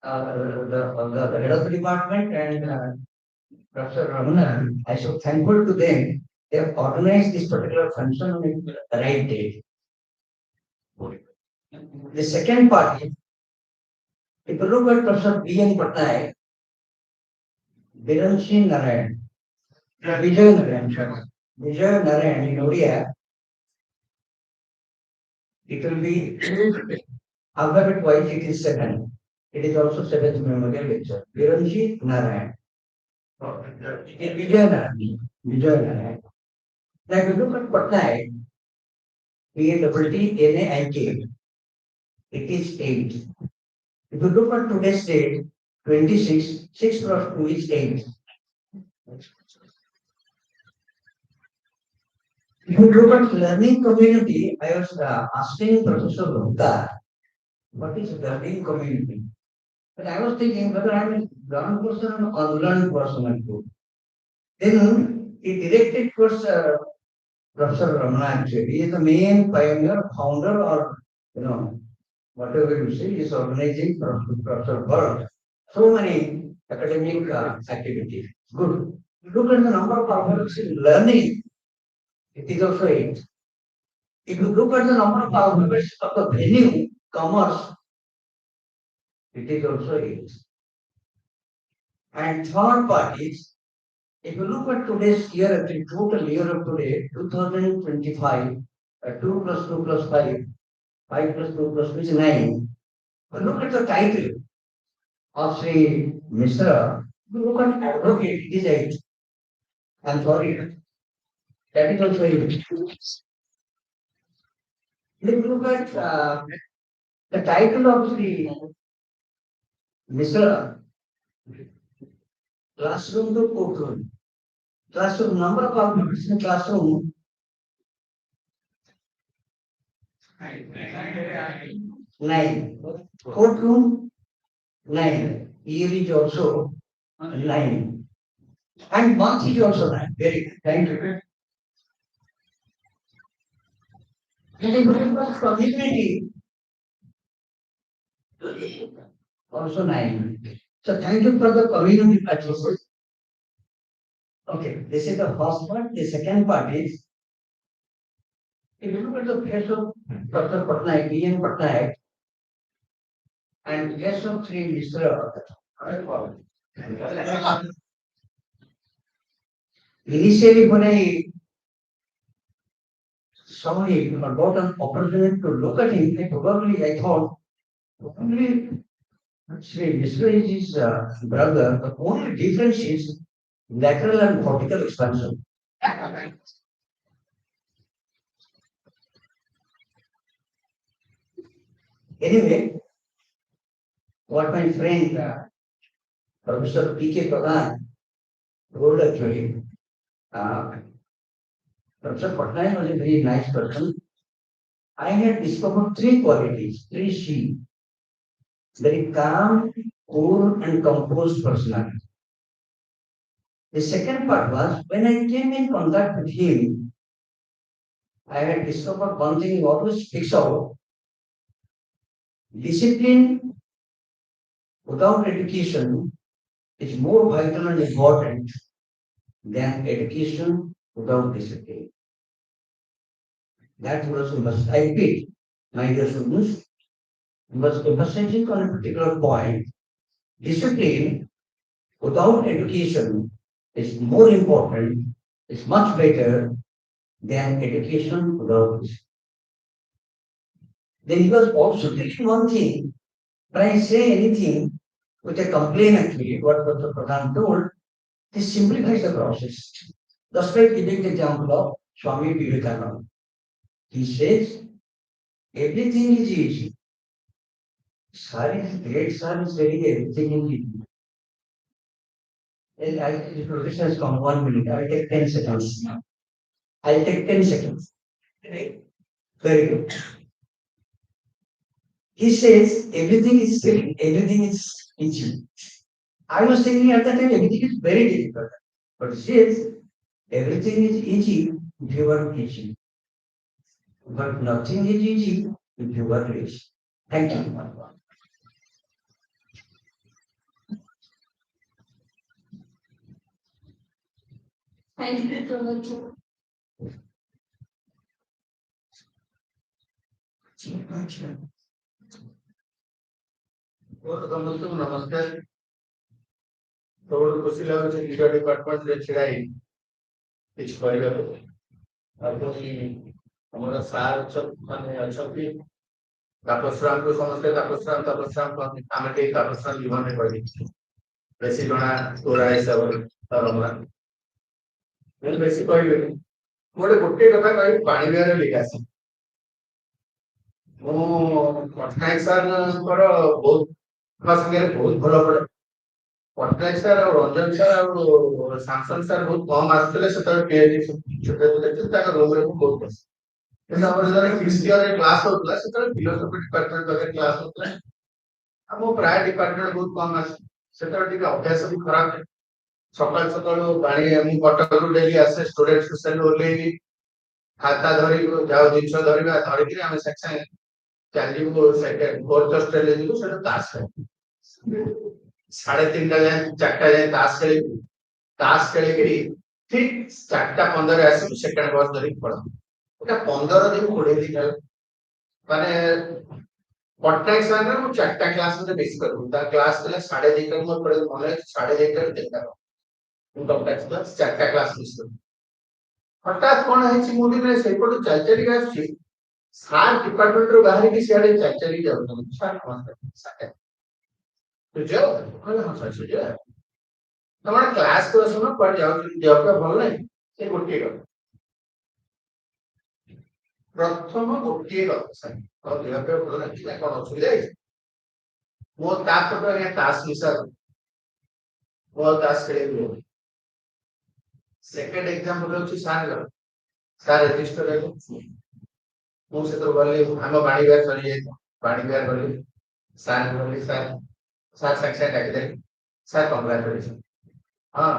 The head of the department and Professor Ramana, I am so thankful to them. They have organized this particular function on the right date. The second part is, if you look at Professor B.N. Pattnaik, Biranshi Narayan, Vijay Narayan in Odia, it will be alphabet wise, it is 7. It is also 7th memorial lecture. Biranshi Narayan. It is Vijay Narayan. Now, if you look at Pattnaik, P-A-T-T-N-A-I-K, it is 8. If you look at today's date, 26, 6 plus 2 is 8. If you look at learning community, I was asking Professor Gupta, what is learning community? But I was thinking whether I am a learned person or unlearned person. Then he directed towards Professor Ramana actually. He is the main pioneer, founder, or whatever you say, is organizing Professor Burke. So many academic activities. Good. Look at the number of alphabets in learning. It is also 8. If you look at the number of alphabets of the venue, commerce, it is also 8. And third part is, if you look at today's year, the total year of today, 2025, 2 plus 2 plus 5, 5 plus 2 plus 2 is 9. But look at the title of Shri Misra. Look at advocate, it is 8. I'm sorry. That is also 8. If you look at the title of Shri Misra, Classroom to Courtroom. Classroom, number of alphabets in classroom. 9. Courtroom, 9. Year is also 9. And month is also 9. Very good. Thank you. And if you look at community, also 9. So thank you for the community participants. Okay, this is the first part. The second part is, if you look at the face of Dr. Pattnaik, E.N. Pattnaik, and face of Shri Misra, initially when I saw him or got an opportunity to look at him, I thought, probably Shri Misra is his brother. The only difference is lateral and vertical expansion. Anyway, what my friend Professor P.K. Pradhan told actually, Professor Pattnaik was a very nice person. I had discovered three qualities, three C. Very calm, cool, and composed personality. The second part was when I came in contact with him, I had discovered one thing he always speaks out. Discipline without education is more vital and important than education without discipline. That was I repeat, my dear students, was emphasizing on a particular point. Discipline without education is more important, is much better than education without discipline. Then he was also telling one thing, when I say anything with a complaint actually, what Dr. Pradhan told, this simplifies the process. Just like giving the example of Swami Vivekananda. He says, everything is easy. Sir is great, sir is very everything is easy. And the professor has come 1 minute. I'll take 10 seconds. I'll take 10 seconds. Right? Very good. He says everything is silly, everything is easy. I was thinking at that time everything is very difficult. But he says everything is easy if you are teaching. But nothing is easy if you are rich. Thank you. Thank you so much. ସମସ୍ତଙ୍କୁ ନମସ୍କାର। ସବୁଠୁ ଖୁସି ଲାଗୁଛି ନିଜ ଡିପାର୍ଟମେଣ୍ଟରେ ଛିଡା ହେଇ କିଛି କରିବାକୁ। ଆମର ସାର୍ ମାନେ ଅଛନ୍ତି ତାପସରାମକୁ ସମସ୍ତେ ତାପସରାମ କହନ୍ତି, ଆମେ କେହି ତାପସରାମ ଜୀବନରେ କହିବି ବେଶୀ ଜଣା ତୋରା ହିସାବରେ ବେଶୀ କହିବେନି। ଗୋଟିଏ କଥା କହିବି, ପାଣି ବିହାର ଲିଗାସି। ମୁଁ ପଟ୍ଟନାୟକ ସାର୍ଙ୍କର ସାଙ୍ଗରେ ବହୁତ ଭଲ ପଡେ। ପଟ୍ଟନାୟକ ସାର୍ ଆଉ ରଞ୍ଜନ ସାର୍ ଆଉ ସାମସନ ସାର୍ ବହୁତ କମ ଆସୁଥିଲେ, ସେତେବେଳେ ପିଏଚଡି ତାଙ୍କ ରୁମରେ ମୁଁ ବହୁତ ବସେ। କିନ୍ତୁ ଆମର ଯେତେବେଳେ ଫିଫ୍ଥ ଇୟରରେ କ୍ଲାସ ହଉଥିଲା, ସେତେବେଳେ ଫିଲୋସଫି ଡିପାର୍ଟମେଣ୍ଟ ପାଖରେ କ୍ଲାସ ହଉଥିଲା। ଆଉ ମୁଁ ପ୍ରାୟ ଡିପାର୍ଟମେଣ୍ଟ ବହୁତ କମ ଆସେ, ସେତେବେଳେ ଟିକେ ଅଭ୍ୟାସ ବି ଖରାପ। ସକାଳୁ ପାଣି ମୁଁ କଟକରୁ ଡେଲି ଆସେ, ଷ୍ଟୁଡେଣ୍ଟ ସ୍ପେଶାଲ ଓହ୍ଲେଇବି, ଖାତା ଧରିକି ଯାଉ ଜିନିଷ ଧରିକିରି ଆମେ ସାଙ୍ଗେ ସାଙ୍ଗେ ଚାଲିଯିବୁ ଫୋର୍ଥ ହଷ୍ଟେଲରେ ଯିବୁ, ସେଟା ତାସ ଖେଳିବୁ। 3:30 ଯାଏ 4ଟା ଯାଏ ତାସ ଖେଳିବୁ। ତାସ ଖେଳିକିରି ଠିକ 4:15 ଆସିବୁ, ସେକେଣ୍ଡ ବସ୍ ଧରିକି ପଳାଉ। এটা 15 ଦିନ 20 ଦିନ ହେଲା। ମାନେ ପଟ୍ଟନାୟକ ସାର୍ ମୁଁ 4ଟା କ୍ଲାସ ମତେ ମିସ୍ କରିବୁ। ତା କ୍ଲାସ ଥିଲା 2:30 ମୋର ପଡେ ମନେ ଅଛି, 2:30 3ଟା ମୁଁ କମ୍ପ୍ଲେକ୍ସ କ୍ଲାସ 4ଟା କ୍ଲାସ ମିସ୍ କରିବୁ। ହଠାତ୍ କଣ ହେଇଛି, ମୁଁ ଦିନେ ସେଇପଟୁ ଚାଲି ଚାଲିକି ଆସୁଛି, ସାର୍ ଡିପାର୍ଟମେଣ୍ଟରୁ ବାହାରିକି ସିଆଡେ ଚାଲି ଚାଲିକି ଯାଉଛନ୍ତି। ସାର୍ ନମସ୍କାର, ସୂର୍ଯ୍ୟ କହିଲେ ହଁ ସାର୍ ସୂର୍ଯ୍ୟ ତମେ କ୍ଲାସକୁ ଆସୁନ, କୁଆଡେ ଯାଉଛନ୍ତି, ଦେହ ଭଲ ନାହିଁ? ସେ ଗୋଟିଏ କଥା, ପ୍ରଥମ ଗୋଟିଏ କଥା, ସାର୍ ଦେହ ଭଲ ନାହିଁ ନା କଣ ଅସୁବିଧା ହେଇଛି? ମୋ ତାପଟ ଆଜ୍ଞା ତାସ ମିଶା ମୋ ତାସ ଖେଳିବାକୁ। ସେକେଣ୍ଡ ଏକ୍ସାମ୍ପଲ ହଉଛି ସାର୍ ରେଜିଷ୍ଟର ହେଲେ ମୁଁ ସେତେବେଳେ ଗଲି, ଆମ ପାଣି ବିହାର ସରିଯାଇଥିଲା, ପାଣି ବିହାର ଗଲି, ସାର୍ ଗଲି, ସାର୍ ସାଙ୍ଗେ ସାଙ୍ଗେ ଡାକିଦେଲି, ସାର୍ କଂଗ୍ରାଚୁଲେସନ। ହଁ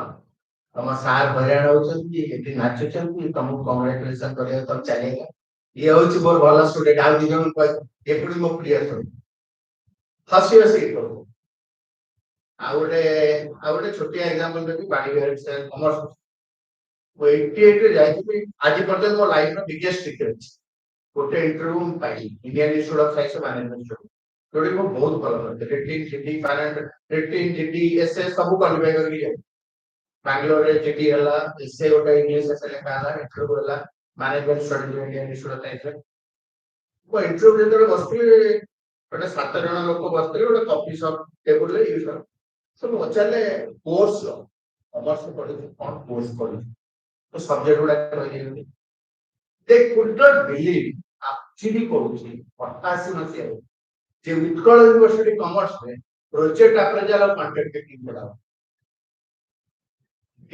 ତମ ସାର୍ ହଇରାଣ ହଉଛନ୍ତି, ଏଠି ନାଚୁଛନ୍ତି, ତମକୁ କଂଗ୍ରାଚୁଲେସନ କରିବାକୁ ତମେ ଚାଲିଗଲା। ଇଏ ହଉଛି ମୋର ଭଲ ଷ୍ଟୁଡେଣ୍ଟ, ଆଉ 2 ଜଣ କହିବ ଏପରି ମୋ ପ୍ରିୟ ଷ୍ଟୁଡେଣ୍ଟ, ହସି ହସି କରୁ। ଆଉ ଗୋଟେ ଛୋଟିଆ ଏକ୍ସାମ୍ପଲ ଦେବି, ପାଣି ବିହାର କମର୍ସ 88 ରେ ଯାଇଥିଲି ଆଜି ପର୍ଯ୍ୟନ୍ତ ମୋ ଲାଇଫର ବିଗେଷ୍ଟ ସିକ୍ରେଟ ଗୋଟେ ଇଣ୍ଟରଭ୍ୟୁ ମୁଁ ପାଇଲି Indian Institute of Science management ଯୋଉଠି ମୁଁ ବହୁତ ଭଲ କରିଥିଲି rating GD finance rating GD SA ସବୁ କ୍ୱାଲିଫାଇ କରିକି ଯାଇ ବାଙ୍ଗାଲୋରରେ ଜିଡି ହେଲା ଏସଏ ଗୋଟେ ଇଂଲିଶ ଏସଏ ଲେଖା ହେଲା ଇଣ୍ଟରଭ୍ୟୁ ହେଲା management studies Indian Institute of ସାଇନ୍ସରେ ମୁଁ ଇଣ୍ଟରଭ୍ୟୁ ଯେତେବେଳେ ବସିଥିଲି ଗୋଟେ 7 ଜଣ ଲୋକ ବସିଥିଲେ ଗୋଟେ କଫି ସପ୍ ଟେବୁଲରେ ୟୁଜ ସବୁ ପଚାରିଲେ କୋର୍ସ କମର୍ସ ପଢିଛି କଣ କୋର୍ସ ପଢିଛି ତ ସବଜେକ୍ଟ ଗୁଡା କହିଦେଲି they could not believe actually କହୁଛି 88 ମସିହାରେ ଯେ ଉତ୍କଳ ୟୁନିଭର୍ସିଟି କମର୍ସରେ ପ୍ରୋଜେକ୍ଟ ଆପ୍ରେଜାଲ ଆଉ କଣ୍ଟେଣ୍ଟ ଟେକିଂ ପଢା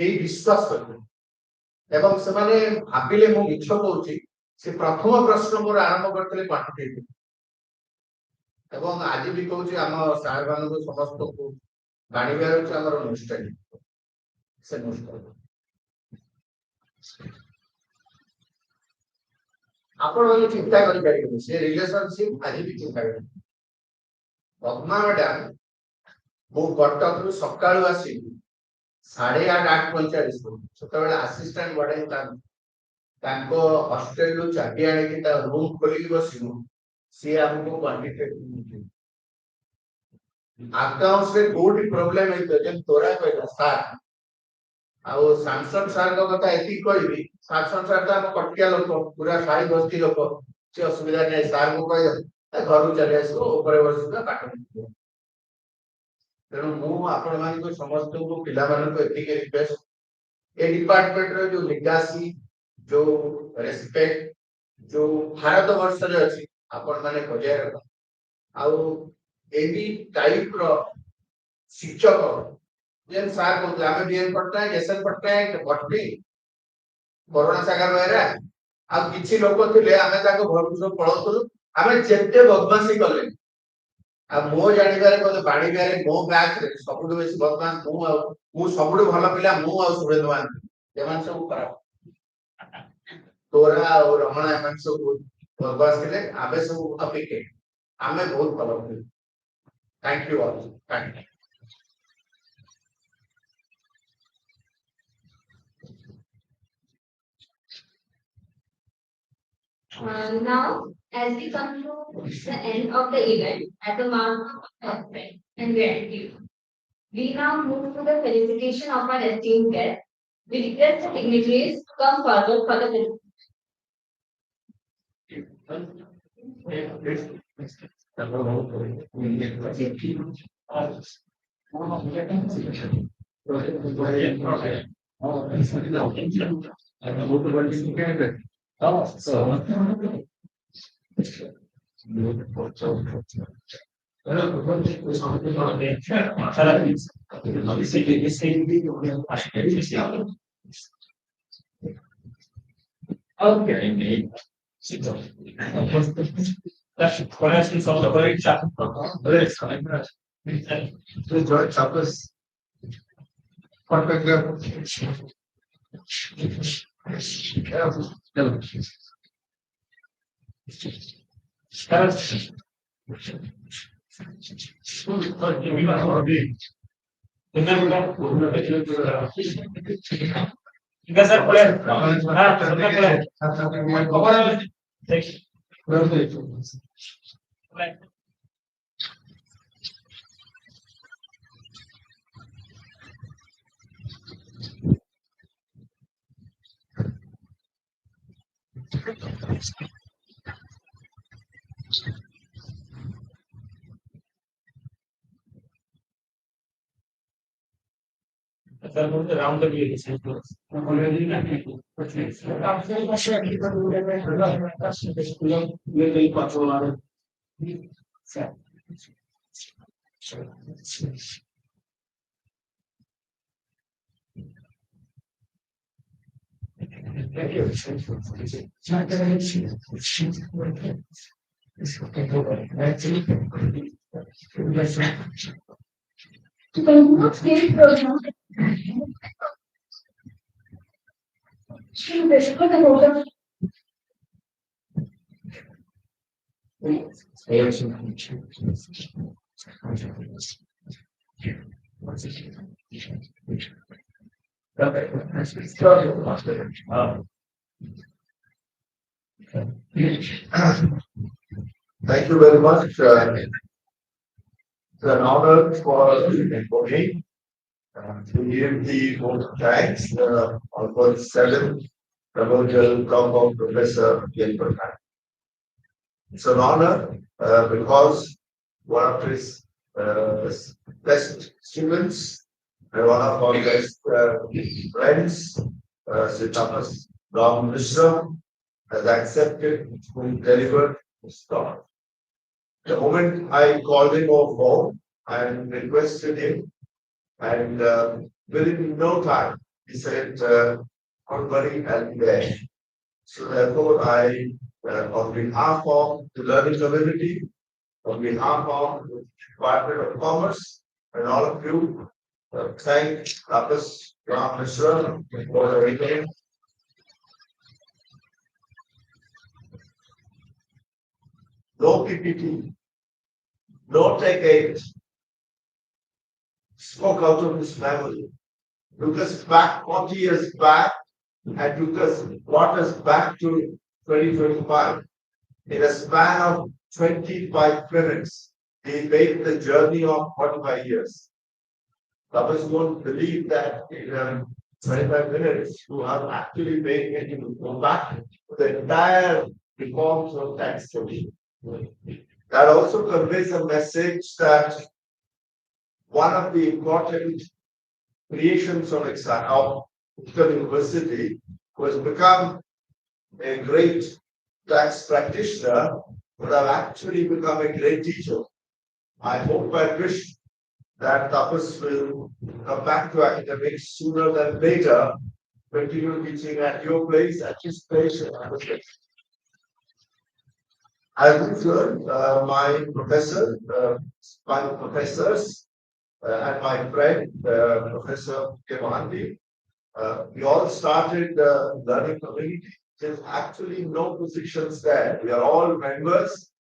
ଏଇ ବିଶ୍ୱାସ କରିବେ ଏବଂ ସେମାନେ ଭାବିଲେ ମୁଁ ମିଛ କହୁଛି ସେ ପ୍ରଥମ ପ୍ରଶ୍ନ ମୋର ଆରମ୍ଭ କରିଥିଲେ କ୍ୱାଣ୍ଟିଟେଟିଭ ଏବଂ ଆଜି ବି କହୁଛି ଆମ ସାର୍ ମାନଙ୍କୁ ସମସ୍ତଙ୍କୁ ବାଣିବା ହେଉଛି ଆମର ଅନୁଷ୍ଠାନ ସେ ଆପଣ ମାନେ ଚିନ୍ତା କରିପାରିବେ ସେ ରିଲେସନସିପ ଆଜି ବି ଚିନ୍ତା କରିବେ ପଦ୍ମା ମ୍ୟାଡାମ ମୁଁ କଟକରୁ ସକାଳୁ ଆସିବି 8:30 8:45 ସେତେବେଳେ ଆସିଷ୍ଟାଣ୍ଟ ୱାର୍ଡେନ ତାଙ୍କ ହଷ୍ଟେଲରୁ ଚାବି ଆଣିକି ତା ରୁମ ଖୋଲିକି ବସିବୁ ସିଏ ଆମକୁ କ୍ୱାଣ୍ଟିଟେଟିଭ ଆକାଉଣ୍ଟରେ କୋଉଠି ପ୍ରୋବ୍ଲେମ ହେଇଥିବ ଯେମିତି ତୋରା କହିଲା ସାର୍ ଆଉ ସାମସନ ସାର୍ଙ୍କ କଥା ଏତିକି କହିବି ସାମସନ ସାର୍ ତ ଆମ କଟିଆ ଲୋକ ପୁରା ସାହି ବସ୍ତି ଲୋକ କିଛି ଅସୁବିଧା ନାହିଁ ସାର୍ଙ୍କୁ କହିଦେବେ ଘରକୁ ଚାଲି ଆସିବ ଉପରେ ବସିବା ପାଠ ତେଣୁ ମୁଁ ଆପଣମାନଙ୍କୁ ସମସ୍ତଙ୍କୁ ପିଲାମାନଙ୍କୁ ଏତିକି ରିକ୍ୱେଷ୍ଟ ଏ ଡିପାର୍ଟମେଣ୍ଟର ଯୋଉ ଲିଗାସି ଯୋଉ ରେସପେକ୍ଟ ଯୋଉ ଭାରତ ବର୍ଷରେ ଅଛି ଆପଣ ମାନେ ବଜାୟ ରଖ ଆଉ ଏଇ ଟାଇପର ଶିକ୍ଷକ ଯେନ୍ ସାର୍ କହୁଥିଲେ ଆମେ ବିଏନ ପଟ୍ଟନାୟକ ଏସଏନ ପଟ୍ଟନାୟକ ଭଟ୍ଟି କରୋନା ସାଗର ବେହେରା ଆଉ କିଛି ଲୋକ ଥିଲେ ଆମେ ତାଙ୍କ ଘରକୁ ସବୁ ପଳାଉଥିଲୁ ଆମେ ଯେତେ ବଦମାସି କଲେ ଆଉ ମୋ ଜାଣିବାରେ କହିଲେ ବାଣିବାରେ ମୋ ବ୍ୟାଚରେ ସବୁଠୁ ବେଶୀ ବଦମାସ ମୁଁ ସବୁଠୁ ଭଲ ପିଲା ମୁଁ ଆଉ ସୁରେନ୍ଦ୍ର ମହାନ୍ତି ଏମାନେ ସବୁ ଖରାପ ତୋରା ଆଉ ରମଣା ଏମାନେ ସବୁ ବଦମାସ ଥିଲେ ଆମେ ସବୁ ଅପିକେ ଆମେ ବହୁତ ଭଲ ଥିଲେ thank you all thank you Now, as we come to the end of the event, at the mark of respect and gratitude, we now move to the felicitation of our esteemed guest. We request the dignitaries to come forward for the Okay. That's honestly from the very chat. George Tapas. Photograph. Around the way, Thank you. To conclude today's program, Shri, for the program. Thank you very much. It's an honor for me to give the vote of thanks on the 7th Memorial Compound Professor P. Pattnaik. It's an honor because one of his best students and one of our best friends, Shri Tapas, Misra, has accepted to deliver his talk. The moment I called him over phone and requested him, and within no time, he said, don't worry, I'll be there. So therefore, I, on behalf of the learning community, on behalf of the Department of Commerce, and all of you, thank Tapas Misra for the reading. No PPT, no tech aid, spoke out of his memory, took us back 40 years back, and brought us back to 2025. In a span of 25 minutes, he made the journey of 45 years. Others won't believe that in 25 minutes, you are actually made it to go back to the entire reforms of taxation. That also conveys a message that one of the important creations of Utkal University was become a great tax practitioner, but have actually become a great teacher. I hope and wish that Tapas will come back to academics sooner than later, continue teaching at your place, at his place, and at his place. As usual, my professors, and my friend, Professor Kevanti, we all started the learning community. There's actually no positions there. We are all members,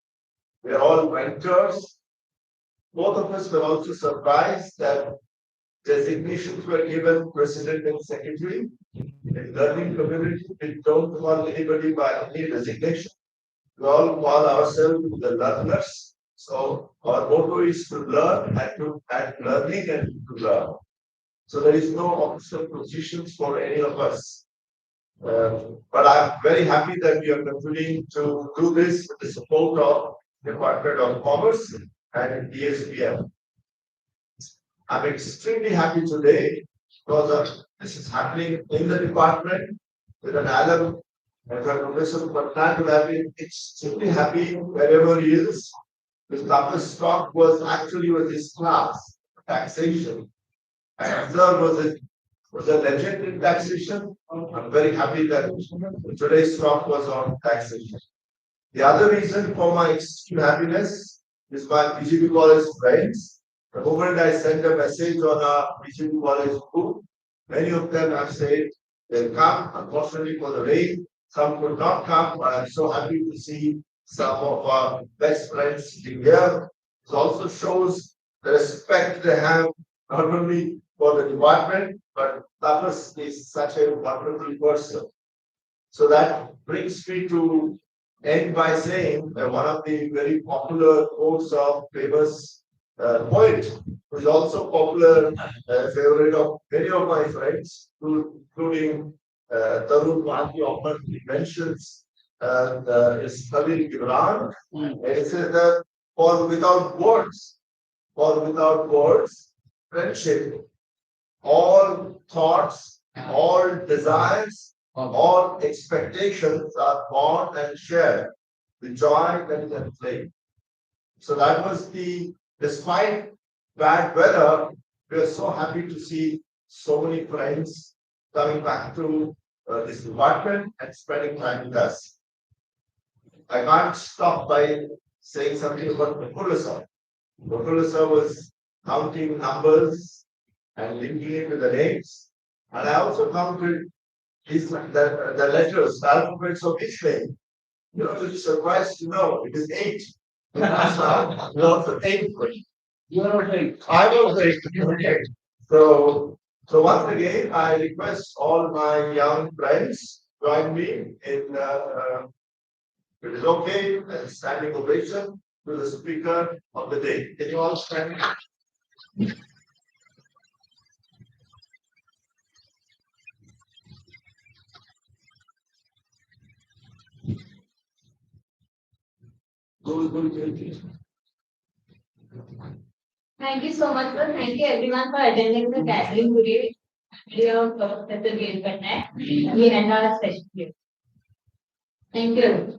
we are all mentors. Both of us were also surprised that designations were given president and secretary. In learning community, we don't call anybody by any designation. We all call ourselves the learners. So our motto is to learn and learning and to learn. So there is no official positions for any of us. But I'm very happy that we are continuing to do this with the support of Department of Commerce and DSPM. I'm extremely happy today because this is happening in the department with an alum and Professor Pattnaik would have been extremely happy wherever he is. His Tapas talk was actually with his class, taxation. And Sir was a legend in taxation. I'm very happy that today's talk was on taxation. The other reason for my extreme happiness is my PGB college friends. The moment I sent a message on our PGB college group, many of them have said they'll come. Unfortunately for the rain, some could not come, but I'm so happy to see some of our best friends sitting here. It also shows the respect they have not only for the department, but Tapas is such a wonderful person. So that brings me to end by saying that one of the very popular quotes of famous poet, who is also popular favorite of many of my friends, including Tarun Bhati often mentions is Khalil Gibran. And it says that for without words, friendship, all thoughts, all desires, all expectations are born and shared. The joy that is at play. So that was despite bad weather, we are so happy to see so many friends coming back to this department and spending time with us. I can't stop by saying something about Mukulasa. Mukulasa was counting numbers and linking it with the names. And I also counted the letters, the alphabets of each name. You know, to be surprised to know it is 8. Not the 8. You are 8. I was 8. So So once again, I request all my young friends join me in it is okay, standing ovation to the speaker of the day. Can you all stand? Thank you so much, sir. Thank you everyone for attending the gathering today. Dear Professor Pattnaik. We end our session here. Thank you.